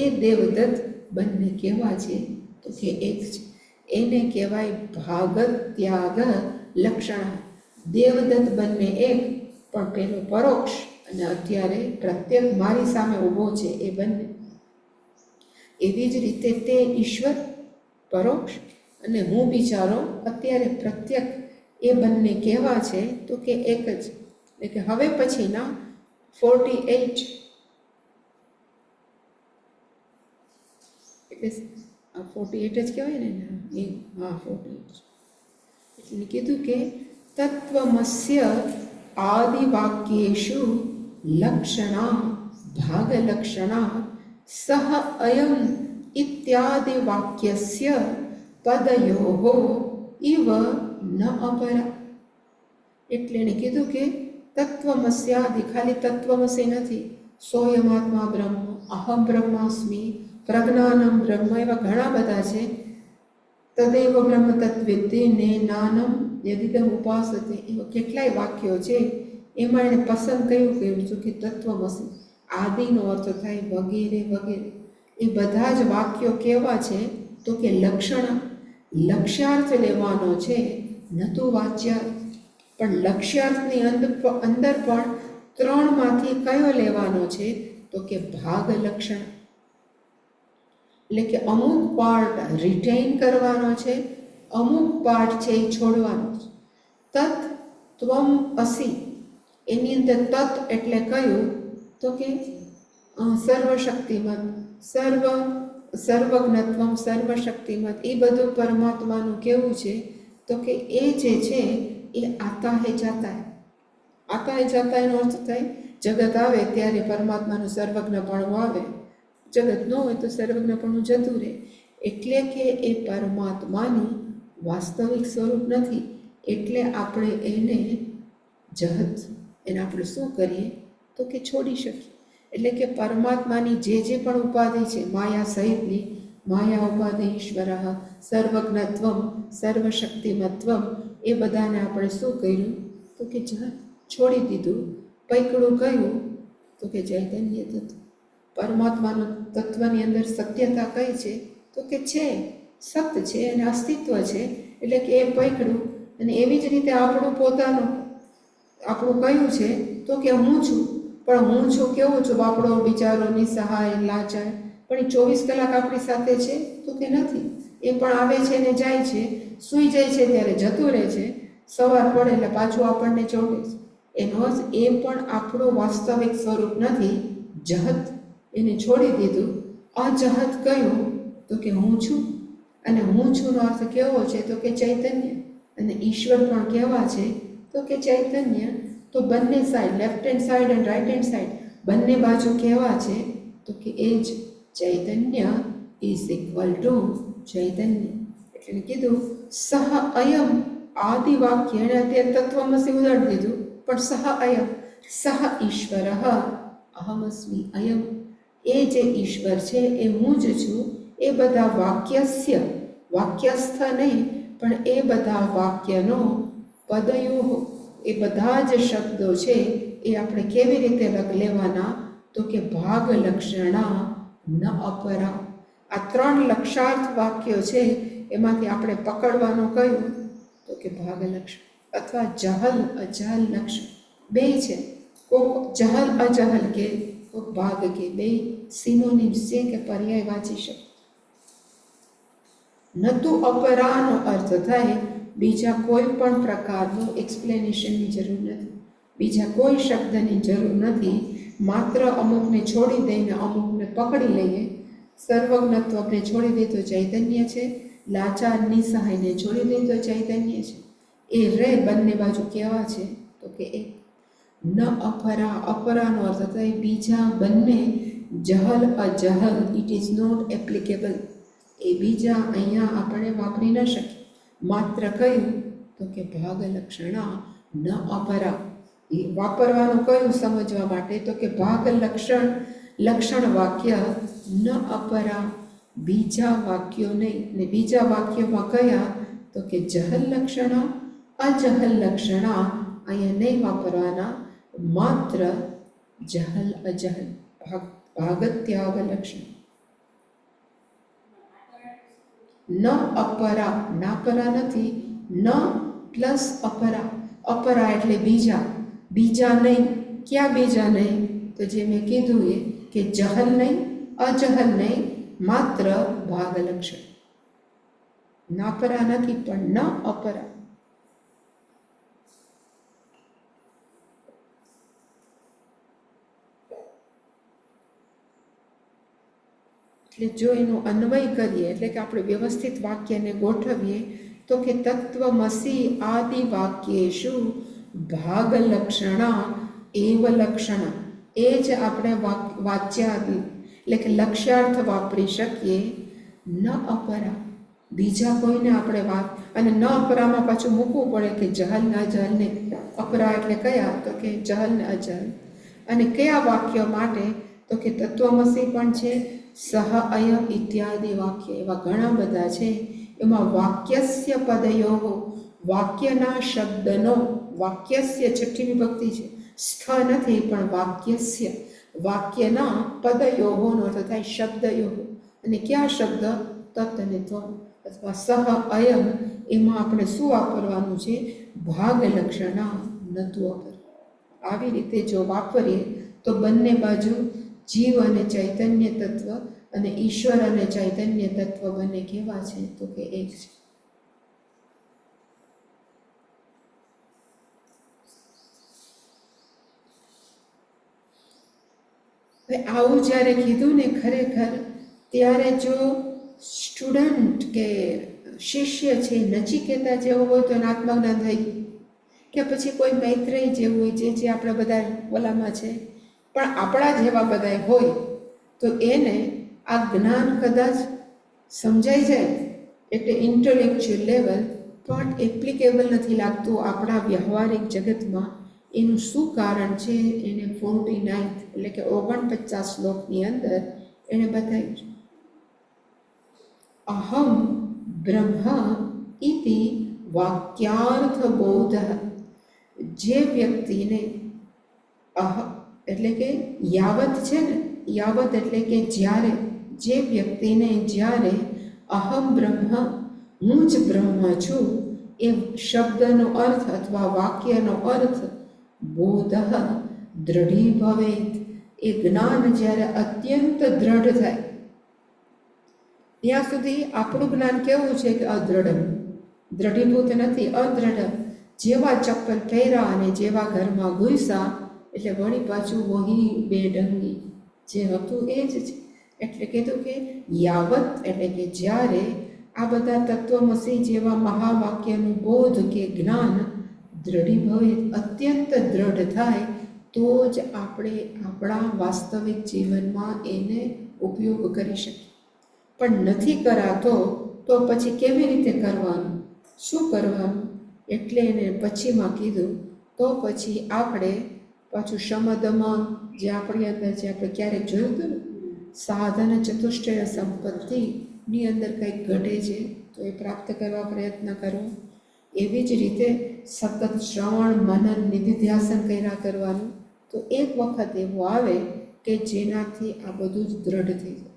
એ દેવદત્ત બંને કેવા છે તો કે એક છે. એને કહેવાય ભાગત ત્યાગ લક્ષણ. દેવદત્ત બંને એક, પણ પેલો પરોક્ષ અને અત્યારે પ્રત્યેક મારી સામે ઊભો છે એ બંને. એવી જ રીતે તે ઈશ્વર પરોક્ષ અને હું બિચારો અત્યારે પ્રત્યેક, એ બંને કેવા છે તો કે એક જ. એટલે કે હવે પછીના 48 એટલે 48 જ કહેવાય ને, હા 48. એટલે કીધું કે તત્વમસ્ય આદિવાક્યેષુ લક્ષણા ભાગલક્ષણા સહ અયમ ઇત્યાદિ વાક્યસ્ય પદયોઃ ઇવ ન અપરા. એટલે એને કીધું કે તત્વમસ્યાદિ, ખાલી તત્વમસી નથી, સોયમાત્મા બ્રહ્મ, અહમ બ્રહ્માસ્મિ, પ્રજ્ઞાનમ બ્રહ્મ, એવા ઘણા બધા છે. તદેવ બ્રહ્મ તત્વિદ્ધિ ને નાનમ યદિદમ ઉપાસતે, એવા કેટલાય વાક્યો છે. એમાં એને પસંદ કર્યું છે કે તત્વમસી, આદિનો અર્થ થાય વગેરે વગેરે. એ બધા જ વાક્યો કેવા છે તો કે લક્ષણ, લક્ષ્યાર્થ લેવાનો છે, ન તો વાચ્યાર્થ. પણ લક્ષ્યાર્થની અંદર પણ ત્રણમાંથી કયો લેવાનો છે તો કે ભાગ લક્ષણ. એટલે કે અમુક પાર્ટ રિટેઇન કરવાનો છે, અમુક પાર્ટ છે એ છોડવાનો છે. તત ત્વમ અસી, એની અંદર તત એટલે કયું તો કે સર્વશક્તિમત, સર્વજ્ઞત્વમ, સર્વશક્તિમત, એ બધું પરમાત્માનું કેવું છે તો કે એ જે છે એ આતા હે જાતા હે. આતા હે જાતા એનો અર્થ થાય જગત આવે ત્યારે પરમાત્માનું સર્વજ્ઞપણું આવે, જગત ન હોય તો સર્વજ્ઞપણું જતું રહે. એટલે કે એ પરમાત્માનું વાસ્તવિક સ્વરૂપ નથી, એટલે આપણે એને જહત, એને આપણે શું કરીએ તો કે છોડી શકીએ. એટલે કે પરમાત્માની જે પણ ઉપાધિ છે માયા સહિતની, માયા ઉપાધિ ઈશ્વર સર્વજ્ઞત્વમ સર્વશક્તિમત્વમ, એ બધાને આપણે શું કર્યું તો કે જહત, છોડી દીધું. પૈકડું કયું તો કે ચૈતન્ય તત્વ. પરમાત્માનું તત્વની અંદર સત્યતા કઈ છે તો કે છે, સત છે અને અસ્તિત્વ છે. એટલે કે એ પૈકડું. અને એવી જ રીતે આપણું પોતાનું, આપણું કયું છે તો કે હું છું. પણ હું છું કેવું છું, બાપડો બિચારો નિસહાય લાચાર, પણ એ 24 કલાક આપણી સાથે છે તો કે નથી. એ પણ આવે છે ને જાય છે, સૂઈ જાય છે ત્યારે જતું રહે છે, સવાર પડે એટલે પાછું આપણને ચોટે છે. એનો અર્થ એ પણ આપણું વાસ્તવિક સ્વરૂપ નથી, જહત, એને છોડી દીધું. અજહત કયું તો કે હું છું. અને હું છું નો અર્થ કેવો છે તો કે ચૈતન્ય. અને ઈશ્વર પણ કેવા છે તો કે ચૈતન્ય. તો બંને સાઈડ, લેફ્ટ હેન્ડ સાઈડ અને રાઈટ હેન્ડ સાઈડ, બંને બાજુ કેવા છે તો કે એ જ ચૈતન્ય ઇઝ ઇક્વલ ટુ ચૈતન્ય. એટલે કીધું સહ અયમ, આદિ વાક્ય એને અત્યારે તત્વમસી ઉદાહરણ દીધું, પણ સહ અયમ, સહ ઈશ્વર અહમસ્મિ અયમ, એ જે ઈશ્વર છે એ હું જ છું. એ બધા વાક્યસ્ય, વાક્યસ્થ નહીં પણ એ બધા વાક્યનો પદયો, એ બધા જ શબ્દો છે એ આપણે કેવી રીતે લેવાના તો કે ભાગ લક્ષણા ન અપરા. આ ત્રણ લક્ષાર્થ વાક્યો છે, એમાંથી આપણે પકડવાનું કયું તો કે ભાગ લક્ષણ અથવા જહલ અજહલ લક્ષણ. બે છે, કોક જહલ અજહલ કે કોક ભાગ કે, બે સિનોનિમ્સ છે કે પર્યાય વાંચી શકે. નતુ અપરાનો અર્થ થાય બીજા કોઈ પણ પ્રકારનું એક્સપ્લેનેશનની જરૂર નથી. બીજા કોઈ શબ્દની જરૂર નથી. માત્ર અમુકને છોડી દઈને અમુકને પકડી લઈએ. સર્વજ્ઞત્વને છોડી દે તો ચૈતન્ય છે, લાચાર નિસહાયને છોડી દે તો ચૈતન્ય છે. એ રે બંને બાજુ કેવા છે તો કે એક. ન અપરા, અપરાનો અર્થ થાય બીજા બંને. જહલ અજહલ, ઇટ ઇઝ નોટ એપ્લિકેબલ. એ બીજા અહીંયા આપણે વાપરી ન શકીએ. માત્ર કયું તો કે ભાગ લક્ષણા ન અપરા. એ વાપરવાનું કયું સમજવા માટે તો કે ભાગ લક્ષણ વાક્ય ન અપરા, બીજા વાક્યો નહીં. ને બીજા વાક્યોમાં કયા તો કે જહલ લક્ષણા અજહલ લક્ષણા અહીંયા નહીં વાપરવાના. માત્ર જહલ અજહલ, ભાગત્યાગ લક્ષણ. ન અપરા, નાપરા નથી. ન પ્લસ અપરા, અપરા એટલે બીજા, બીજા નહીં. ક્યાં બીજા નહીં તો જે મેં કીધું એ કે જહલ નહીં અજહલ નહીં, માત્ર ભાગ લક્ષણ. નાપરા નથી પણ ન અપરા. એટલે જો એનો અન્વય કરીએ એટલે કે આપણે વ્યવસ્થિત વાક્યને ગોઠવીએ તો કે તત્વમસી આદિ વાક્યેષુ ભાગ લક્ષણા એવ લક્ષણા. એ જ આપણે વાચ્યાદિ એટલે કે લક્ષ્યાર્થ વાપરી શકીએ. ન અપરા, બીજા કોઈને આપણે વાત, અને ન અપરામાં પાછું મૂકવું પડે કે જહલ ને અજહલ ને. અપરા એટલે કયા તો કે જહલ ને અજહલ. અને કયા વાક્યો માટે તો કે તત્વમસી પણ છે, સહ અયમ ઇત્યાદિ વાક્ય, એવા ઘણા બધા છે. એમાં વાક્યસ્ય પદયો, વાક્યના શબ્દનો, વાક્યસ્ય છઠ્ઠી વિભક્તિ છે, સ્થ નથી પણ વાક્યસ્ય, વાક્યના પદયોનો અર્થ થાય શબ્દયો. અને કયા શબ્દ તત અને ત્વમ અથવા સહ અયમ, એમાં આપણે શું વાપરવાનું છે ભાગ લક્ષણા નત્વ. આવી રીતે જો વાપરીએ તો બંને બાજુ જીવ અને ચૈતન્ય તત્વ અને ઈશ્વર અને ચૈતન્ય તત્વ બંને કેવા છે તો કે એક છે. આવું જ્યારે કીધું ને ખરેખર, ત્યારે જો સ્ટુડન્ટ કે શિષ્ય છે નચિકેતા જેવો હોય તો એને આત્મજ્ઞાન થઈ ગયું, કે પછી કોઈ મૈત્રેય જેવું હોય જે આપણે બધા ઓલામાં છે, પણ આપણા જેવા બધા હોય તો એને આ જ્ઞાન કદાચ સમજાઈ જાય એટલે ઇન્ટેલેક્ચ્યુઅલ લેવલ, પણ એપ્લિકેબલ નથી લાગતું આપણા વ્યવહારિક જગતમાં. એનું શું કારણ છે એને 49 એટલે કે 49 શ્લોકની અંદર એણે બતાવ્યું છે. અહમ બ્રહ્મ ઇતિ વાક્યાર્થ બોધ. જે વ્યક્તિને એટલે કે યાવત છે ને, યાવત એટલે કે જ્યારે, જે વ્યક્તિને જ્યારે અહમ બ્રહ્મ, હું જ બ્રહ્મ છું, એ શબ્દનો અર્થ અથવા વાક્યનો અર્થ બોધ દ્રઢીભવેત, એ જ્ઞાન જ્યારે અત્યંત દ્રઢ થાય, ત્યાં સુધી આપણું જ્ઞાન કેવું છે કે અદ્રઢ, દ્રઢીભૂત નથી, અદ્રઢ. જેવા ચપ્પલ પહેર્યા અને જેવા ઘરમાં ઘૂસ્યા એટલે વળી પાછું વહી બેઢંગી, જે હતું એ જ છે. એટલે કીધું કે યાવત એટલે કે જ્યારે આ બધા તત્વમસી જેવા મહાવાક્યનું બોધ કે જ્ઞાન દ્રઢીભવે, અત્યંત દ્રઢ થાય તો જ આપણે આપણા વાસ્તવિક જીવનમાં એને ઉપયોગ કરી શકીએ. પણ નથી કરાતો તો પછી કેવી રીતે કરવાનું, શું કરવાનું? એટલે એને પછીમાં કીધું તો પછી આપણે પાછું શમદમાં જે આપણી અંદર જે આપણે ક્યારેક જોયું હતું ને, સાધન ચતુષ્ટય સંપત્તિની અંદર કંઈક ઘટે છે તો એ પ્રાપ્ત કરવા પ્રયત્ન કરવો. એવી જ રીતે સતત શ્રવણ મનન નિધિધ્યાસન કર્યા કરવાનું. તો એક વખત એવું આવે કે જેનાથી આ બધું જ દ્રઢ થઈ જાય.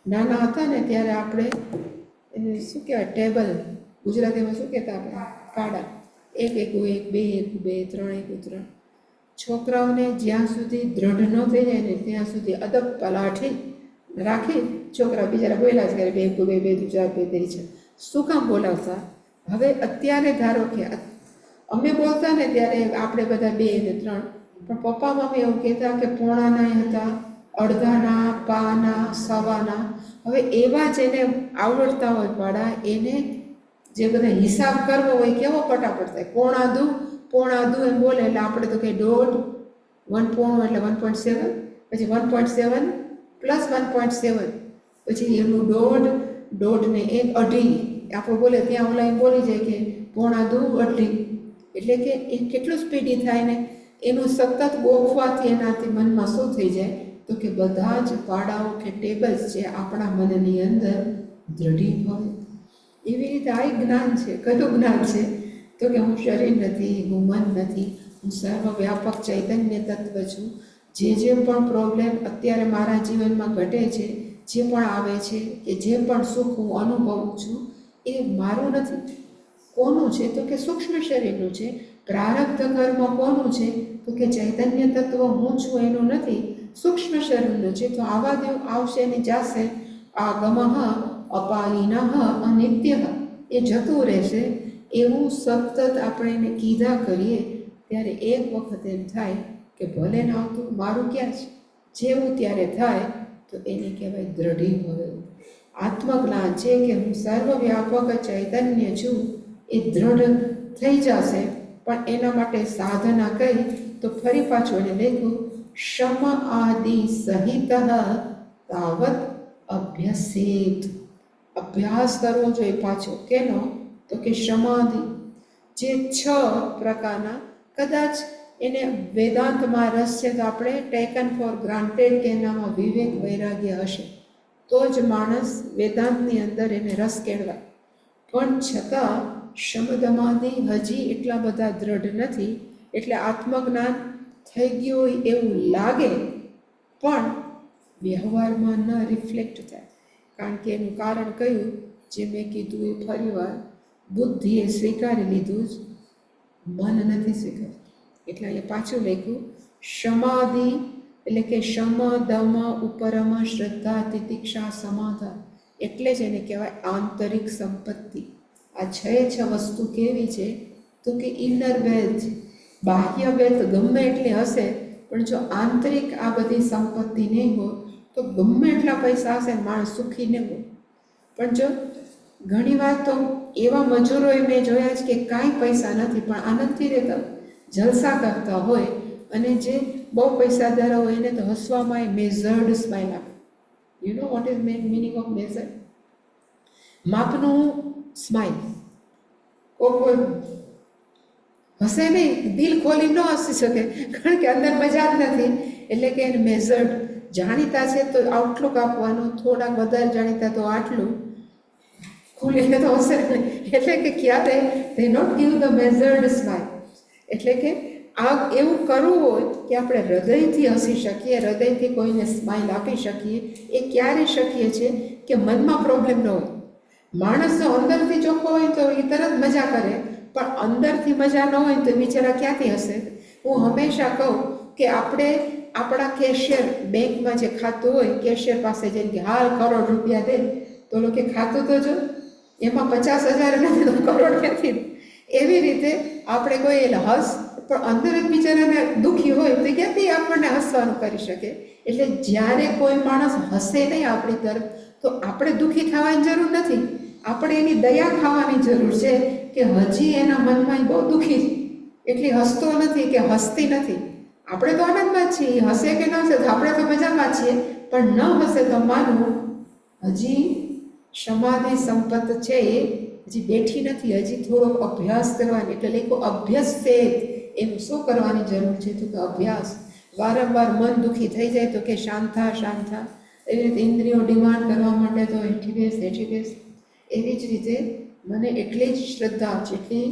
નાના હતા ને ત્યારે આપણે એને શું કહેવાય, ટેબલ, ગુજરાતીમાં શું કહેતા આપણે, કાડા, એક એકું એક, બે એકું બે, ત્રણ એકું ત્રણ. છોકરાઓને જ્યાં સુધી દ્રઢ ન થઈ જાય ને ત્યાં સુધી અદબ પલાઠી રાખી છોકરા બિચારા બોલ્યા જ કરે, બે બે બે દુ ચાર બે તેરી છે. શું કામ બોલાવતા? હવે અત્યારે ધારો કે અમે બોલતા ને ત્યારે આપણે બધા 2 ને 3, પણ પપ્પા મમ્મી એવું કહેતા કે પોણાના હતા, અડધાના, પાના, સવાના. હવે એવા જેને આવડતા હોય પાડા એને જે બધા હિસાબ કરવો હોય કેવો ફટાફટ થાય. પોણા દુ એમ બોલે એટલે આપણે તો કંઈ દોઢ, 1 પોણું એટલે 1.7, પછી 1.7 પ્લસ 1.7, પછી એનું દોઢ ને 1 અઢી આપણે બોલે ત્યાં ઓલા એમ બોલી જાય કે પોણા દુ અઢી, એટલે કે એ કેટલું સ્પીડી થાય ને. એનું સતત બોલવાથી એનાથી મનમાં શું થઈ જાય તો કે બધા જ પાડાઓ કે ટેબલ્સ છે આપણા મનની અંદર દ્રઢીભવ. એવી રીતે આ જ્ઞાન છે. કયું જ્ઞાન છે તો કે હું શરીર નથી, હું મન નથી, હું સર્વવ્યાપક ચૈતન્ય તત્વ છું. જે પણ પ્રોબ્લેમ અત્યારે મારા જીવનમાં ઘટે છે, જે પણ આવે છે કે જે પણ સુખ હું અનુભવું છું એ મારું નથી. કોનું છે તો કે સૂક્ષ્મ શરીરનું છે. પ્રારબ્ધ કર્મ કોનું છે તો કે ચૈતન્ય તત્વ હું છું એનું નથી, સૂક્ષ્મ શરીરનું છે. તો આવા દેવ આવશે ને જાશે. આગમઃ અપાયિનઃ અનિત્ય, એ જતું રહેશે. એવું સતત આપણે એને કીધા કરીએ ત્યારે એક વખત એમ થાય કે ભલે ને આવતું મારું ક્યાં છે. જેવું ત્યારે થાય તો એને કહેવાય દ્રઢીભવ. આત્મજ્ઞાન છે કે હું સર્વવ્યાપક ચૈતન્ય છું એ દ્રઢ થઈ જશે. પણ એના માટે સાધના કઈ તો ફરી પાછું એને લખ્યું શમ આદિ સહિત તાવત અભ્યસેત. અભ્યાસ કરવો જોઈએ પાછો. કેનો તો કે સમાધિ. જે 6 પ્રકારના, કદાચ એને વેદાંતમાં રસ છે તો આપણે ટેકન ફોર ગ્રાન્ટેડ કે એનામાં વિવેક વૈરાગ્ય હશે તો જ માણસ વેદાંતની અંદર એને રસ કેળવાય. પણ છતાં શમદમાદિ હજી એટલા બધા દ્રઢ નથી. એટલે આત્મજ્ઞાન થઈ ગયું હોય એવું લાગે પણ વ્યવહારમાં ન રિફ્લેક્ટ થાય. કારણ કે એનું કારણ કયું જે મેં કીધું એ ફરીવાર, બુદ્ધિએ સ્વીકારી લીધું જ, મન નથી સ્વીકાર્યું. એટલે અહીંયા પાછું લખ્યું સમાધિ એટલે કે શમ દમ ઉપરમ શ્રદ્ધા તિતિક્ષા સમાધાન. એટલે જ એને કહેવાય આંતરિક સંપત્તિ. આ 6 વસ્તુ કેવી છે તો કે ઇનર વેલ્થ. બાહ્ય વેલ્થ ગમે એટલી હશે પણ જો આંતરિક આ બધી સંપત્તિ નહીં હોય તો ગમે એટલા પૈસા હશે માણસ સુખી નહીં હોય. પણ જો ઘણીવાર તો એવા મજૂરોએ મેં જોયા છે કે કાંઈ પૈસા નથી પણ આનંદથી રહેતા, જલસા કરતા હોય. અને જે બહુ પૈસાદાર હોય એને તો હસવામાં એ મેઝર્ડ સ્માઇલ આપે. You know what is meaning of measured? માપનું સ્માઇલ. કોઈ હસે નહીં, દિલ ખોલી ન હસી શકે કારણ કે અંદર મજા જ નથી. એટલે કે એને મેઝર્ડ. જાણીતા છે તો આઉટલુક આપવાનું, થોડાક વધારે જાણીતા તો આટલું, ખુલીને તો હશે નહીં. એટલે કે ક્યારે they not give the measured smile. એટલે કે આ એવું કરવું હોય કે આપણે હૃદયથી હસી શકીએ, હૃદયથી કોઈને સ્માઇલ આપી શકીએ. એ ક્યારે શકીએ છીએ કે મનમાં પ્રોબ્લેમ ન હોય. માણસ જો અંદરથી ચોખ્ખો હોય તો એ તરત મજા કરે, પણ અંદરથી મજા ન હોય તો બિચારા ક્યાંથી હશે? હું હંમેશા કહું કે આપણે આપણા કેશિયર બેંકમાં જે ખાતું હોય, કેશિયર પાસે જઈને કે હાલ કરોડ રૂપિયા દે, તો લોકો ખાતું તો જો એમાં 50,000 નથી તો કરોડ ક્યાંથી? એવી રીતે આપણે કોઈ એટલે હસ, પણ અંદર જ બિચારાને દુઃખી હોય તો ક્યાંથી આપણને હસવાનું કરી શકે? એટલે જ્યારે કોઈ માણસ હસે નહીં આપણી તરફ તો આપણે દુઃખી થવાની જરૂર નથી. આપણે એની દયા ખાવાની જરૂર છે કે હજી એના મનમાં બહુ દુઃખી છે, એટલી હસતો નથી કે હસતી નથી. આપણે તો આનંદમાં જ છીએ, હસે કે ન હસે તો આપણે તો મજામાં છીએ, પણ ન હસે તો માનવું હજી સમાધિ સંપત્ત છે એ હજી બેઠી નથી, હજી થોડોક અભ્યાસ કરવાની. એટલે લેખો અભ્યાસ છે એમ શું કરવાની જરૂર છે તો કે અભ્યાસ. વારંવાર મન દુઃખી થઈ જાય તો કે શાંત થા શાંત થા. એવી રીતે ઇન્દ્રિયો ડિમાન્ડ કરવા માટે તો હેઠી બેસ. એવી જ રીતે મને એટલી જ શ્રદ્ધા જેટલી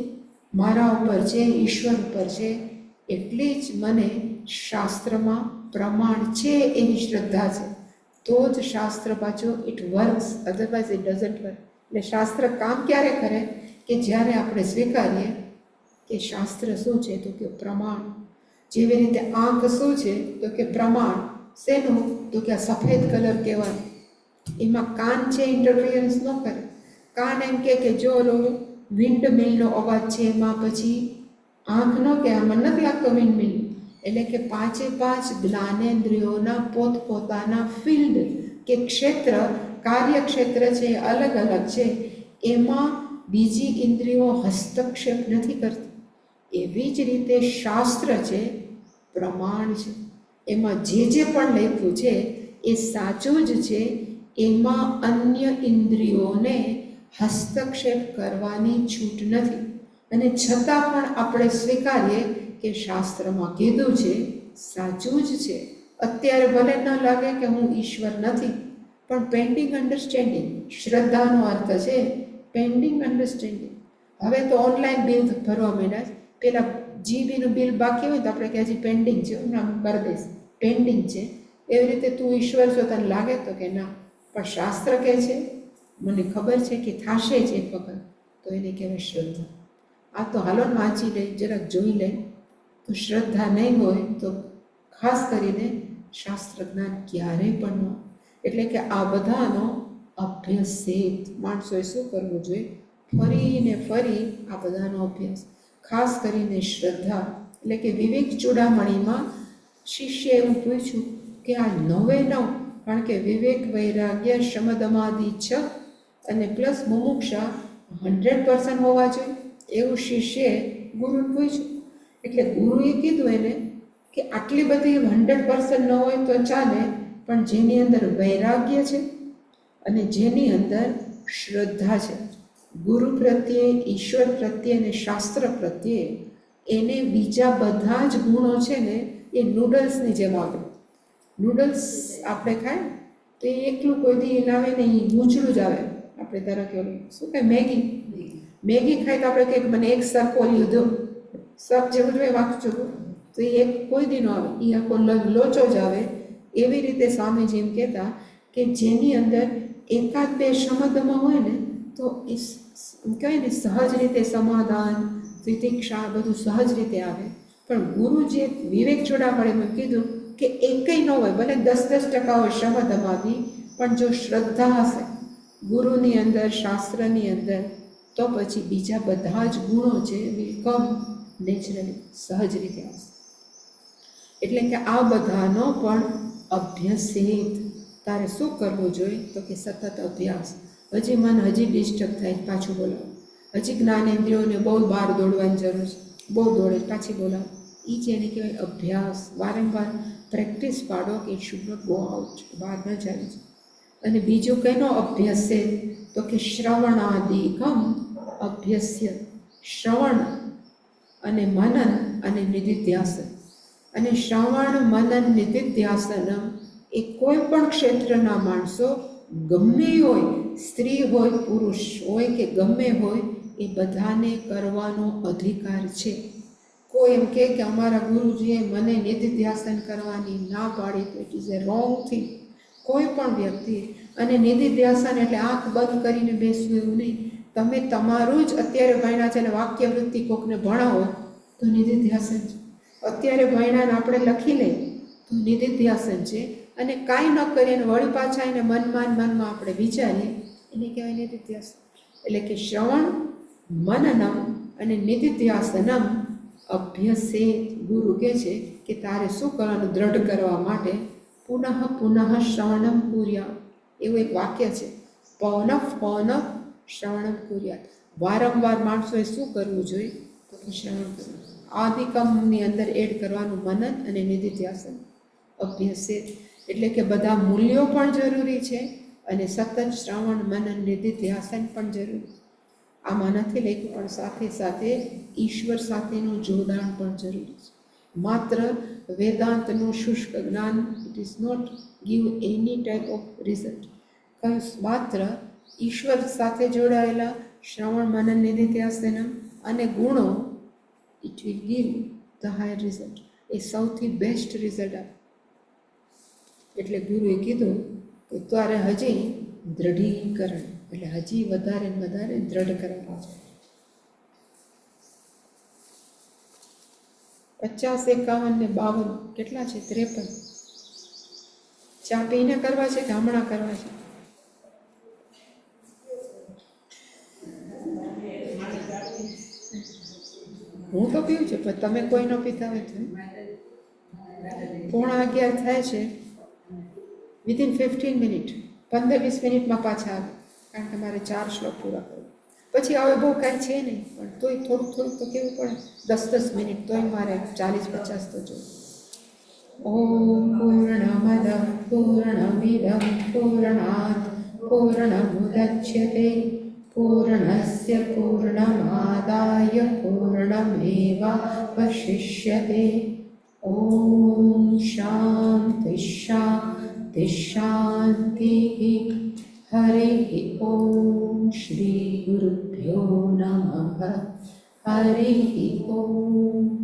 મારા ઉપર છે, ઈશ્વર ઉપર છે, એટલી જ મને શાસ્ત્રમાં પ્રમાણ છે એવી શ્રદ્ધા છે. તો જ શાસ્ત્ર પાછું it works, otherwise it doesn't work. એટલે શાસ્ત્ર કામ ક્યારે કરે કે જ્યારે આપણે સ્વીકારીએ કે શાસ્ત્ર શું છે તો કે પ્રમાણ. જેવી રીતે આંખ શું છે તો કે પ્રમાણ. શેનું તો કે આ સફેદ કલર કહેવાય. એમાં કાન છે ઇન્ટરફિયરન્સ ન કરે. કાન એમ કે જો વિન્ડ મિલનો અવાજ છે એમાં પછી આંખનો કે આમાં નથી લાગતો મીંડ એટલે કે પાંચે પાંચ જ્ઞાનેન્દ્રિયોના પોતપોતાના ફિલ્ડ કે ક્ષેત્ર, કાર્યક્ષેત્ર છે એ અલગ અલગ છે. એમાં બીજી ઇન્દ્રિયો હસ્તક્ષેપ નથી કરતી. એવી જ રીતે શાસ્ત્ર છે, પ્રમાણ છે, એમાં જે પણ લખ્યું છે એ સાચું જ છે. એમાં અન્ય ઇન્દ્રિયોને હસ્તક્ષેપ કરવાની છૂટ નથી. અને છતાં પણ આપણે સ્વીકારીએ કે શાસ્ત્રમાં કીધું છે સાચું જ છે. અત્યારે ભલે ન લાગે કે હું ઈશ્વર નથી, પણ પેન્ડિંગ અન્ડરસ્ટેન્ડિંગ, શ્રદ્ધાનો અર્થ છે પેન્ડિંગ અન્ડરસ્ટેન્ડિંગ. હવે તો ઓનલાઈન બિલ ભરવા માંડ્યા છે. પેલા જીબીનું બિલ બાકી હોય તો આપણે કે હજી પેન્ડિંગ છે, હું નામ કરી દઈશ, પેન્ડિંગ છે. એવી રીતે તું ઈશ્વર છો તને લાગે તો કે ના, પણ શાસ્ત્ર કહે છે, મને ખબર છે કે થાશે જ એક વખત, તો એને કહેવાય શ્રદ્ધા. આ તો હાલો ને વાંચી લે, જરાક જોઈ લે. તો શ્રદ્ધા નહીં હોય તો ખાસ કરીને શાસ્ત્ર જ્ઞાન ક્યારેય પણ ન. એટલે કે આ બધાનો અભ્યાસ માણસોએ શું કરવું જોઈએ? ફરીને ફરી આ બધાનો અભ્યાસ, ખાસ કરીને શ્રદ્ધા. એટલે કે વિવેક ચૂડામણીમાં શિષ્ય એવું પૂછ્યું કે આ 9 કારણ કે વિવેક, વૈરાગ્ય, શમદમાદિ 6 અને પ્લસ મુમુક્ષા 100% હોવા જોઈએ, એવું શિષ્યએ ગુરુને પૂછ્યું. એટલે ગુરુએ કીધું એને કે આટલી બધી 100% ન હોય તો ચાલે, પણ જેની અંદર વૈરાગ્ય છે અને જેની અંદર શ્રદ્ધા છે, ગુરુ પ્રત્યે, ઈશ્વર પ્રત્યે અને શાસ્ત્ર પ્રત્યે, એને બીજા બધા જ ગુણો છે ને એ નૂડલ્સની જેમ આવે. નૂડલ્સ આપણે ખાય તો એ એકલું કોઈ દી લાવે ને એ ગૂંચળું જ આવે. આપણે ધારો કે શું કહે મેગી ખાય તો આપણે કંઈક મને એક સરખો લીધો, સર જેવું જોઈએ વાંચું તો એ એક કોઈ દી ન આવે, એ આખો લોચો જ આવે. એવી રીતે સ્વામીજી એમ કહેતા કે જેની અંદર એકાદ બે શબ્દમાં હોય ને તો એ કહેવાય ને સહજ રીતે સમાધાન, તિતિક્ષા બધું સહજ રીતે આવે. પણ ગુરુ જે વિવેક ચૂડામણીમાં કીધું કે એકય ન હોય, ભલે 10% હોય શબ્દમાંથી, પણ જો શ્રદ્ધા હશે ગુરુની અંદર, શાસ્ત્રની અંદર, તો પછી બીજા બધા જ ગુણો છે વિલકમ નેચરલી, સહજ રીતે આવશે. એટલે કે આ બધાનો પણ અભ્યાસ તારે શું કરવું જોઈએ? તો કે સતત અભ્યાસ. હજી મન હજી ડિસ્ટર્બ થાય, પાછું બોલાવો. હજી જ્ઞાનેન્દ્રિયોને બહુ બહાર દોડવાની જરૂર છે, બહુ દોડે, પાછી બોલાવો. એ જ એને કહેવાય અભ્યાસ. વારંવાર પ્રેક્ટિસ પાડો કે શુડ નોટ ગો આઉટ, બહાર ન જાય છે. અને બીજું કઈનો અભ્યાસ છે? તો કે શ્રવણાદિકમ અભ્યસ્ય. શ્રવણ અને મનન અને નિધિધ્યાસન. અને શ્રવણ, મનન, નિધિધ્યાસન એ કોઈ પણ ક્ષેત્રના માણસો ગમે હોય, સ્ત્રી હોય, પુરુષ હોય કે ગમે હોય, એ બધાને કરવાનો અધિકાર છે. કોઈ એમ કે અમારા ગુરુજીએ મને નિધિધ્યાસન કરવાની ના પાડી, તો it is A wrong thing. કોઈ પણ વ્યક્તિ, અને નિધિધ્યાસન એટલે આંખ બંધ કરીને બેસવું એવું નહીં. તમે તમારું જ અત્યારે ભણ્યા છે અને વાક્યવૃત્તિ કોકને ભણાવો તો નિધિધ્યાસન છે. અત્યારે ભણ્યાને આપણે લખી લઈએ તો નિધિધ્યાસન છે. અને કાંઈ ન કરીએ અને વળી પાછા એને મનમાં આપણે વિચારીએ, એને કહેવાય નિધિધ્યાસન. એટલે કે શ્રવણ, મનનમ અને નિધિધ્યાસનમ અભ્યસે. ગુરુ કહે છે કે તારે શું કરવાનું? દ્રઢ કરવા માટે પુનઃ શ્રવણમ કુર્યા. એવું એક વાક્ય છે, પૌનઃ શ્રવણમ કુર્યાત. વારંવાર માણસોએ શું કરવું જોઈએ? તો કે શ્રવણ કરવું. આદિકમની અંદર એડ કરવાનું મનન અને નિધિધ્યાસન અભ્યાસે. એટલે કે બધા મૂલ્યો પણ જરૂરી છે અને સતત શ્રવણ, મનન, નિધિધ્યાસન પણ જરૂરી છે. આમાં નથી લખ્યું, પણ સાથે સાથે ઈશ્વર સાથેનું જોડાણ પણ જરૂરી છે. માત્ર વેદાંતનું શુષ્ક જ્ઞાન it is not give any type of result. માત્ર ઈશ્વર સાથે જોડાયેલા શ્રવણ, મનન, નિધિધ્યાસન અને ગુણો, it will give the higher result. એ સૌથી બેસ્ટ રિઝલ્ટ આપે. એટલે ગુરુએ કીધું કે તારે હજી દ્રઢીકરણ, એટલે હજી વધારે ને વધારે દ્રઢ કરવાનું છે. 50, 51 ને 52 કેટલા છે? 53. ચા પીને કરવા છે કે હમણાં કરવા છે? હું તો પીવું છું, પણ તમે કોઈ ન પીતા હોય તો 11:30 થાય છે. વિધિન 15 મિનિટ, 15-20 મિનિટમાં પાછા આવે, કારણ કે મારે 4 શ્લોક પૂરા કરવા. પછી હવે બહુ કાંઈ છે નહીં, પણ તોય થોડુંક તો કેવું પડે, 10-10 મિનિટ, તોય મારે 40-50 તો જોઈએ. ઓમ પૂર્ણમદ પૂર્ણમિદં પૂર્ણાત પૂર્ણમુદચ્યતે પૂર્ણસ્ય પૂર્ણમાદાય પૂર્ણમેવાવશિષ્યતે. ઓમ શાંતિ શાંતિ શાંતિ. હરિ ઓમ શ્રી ગુરુભ્યો નમઃ. હરિ ઓમ.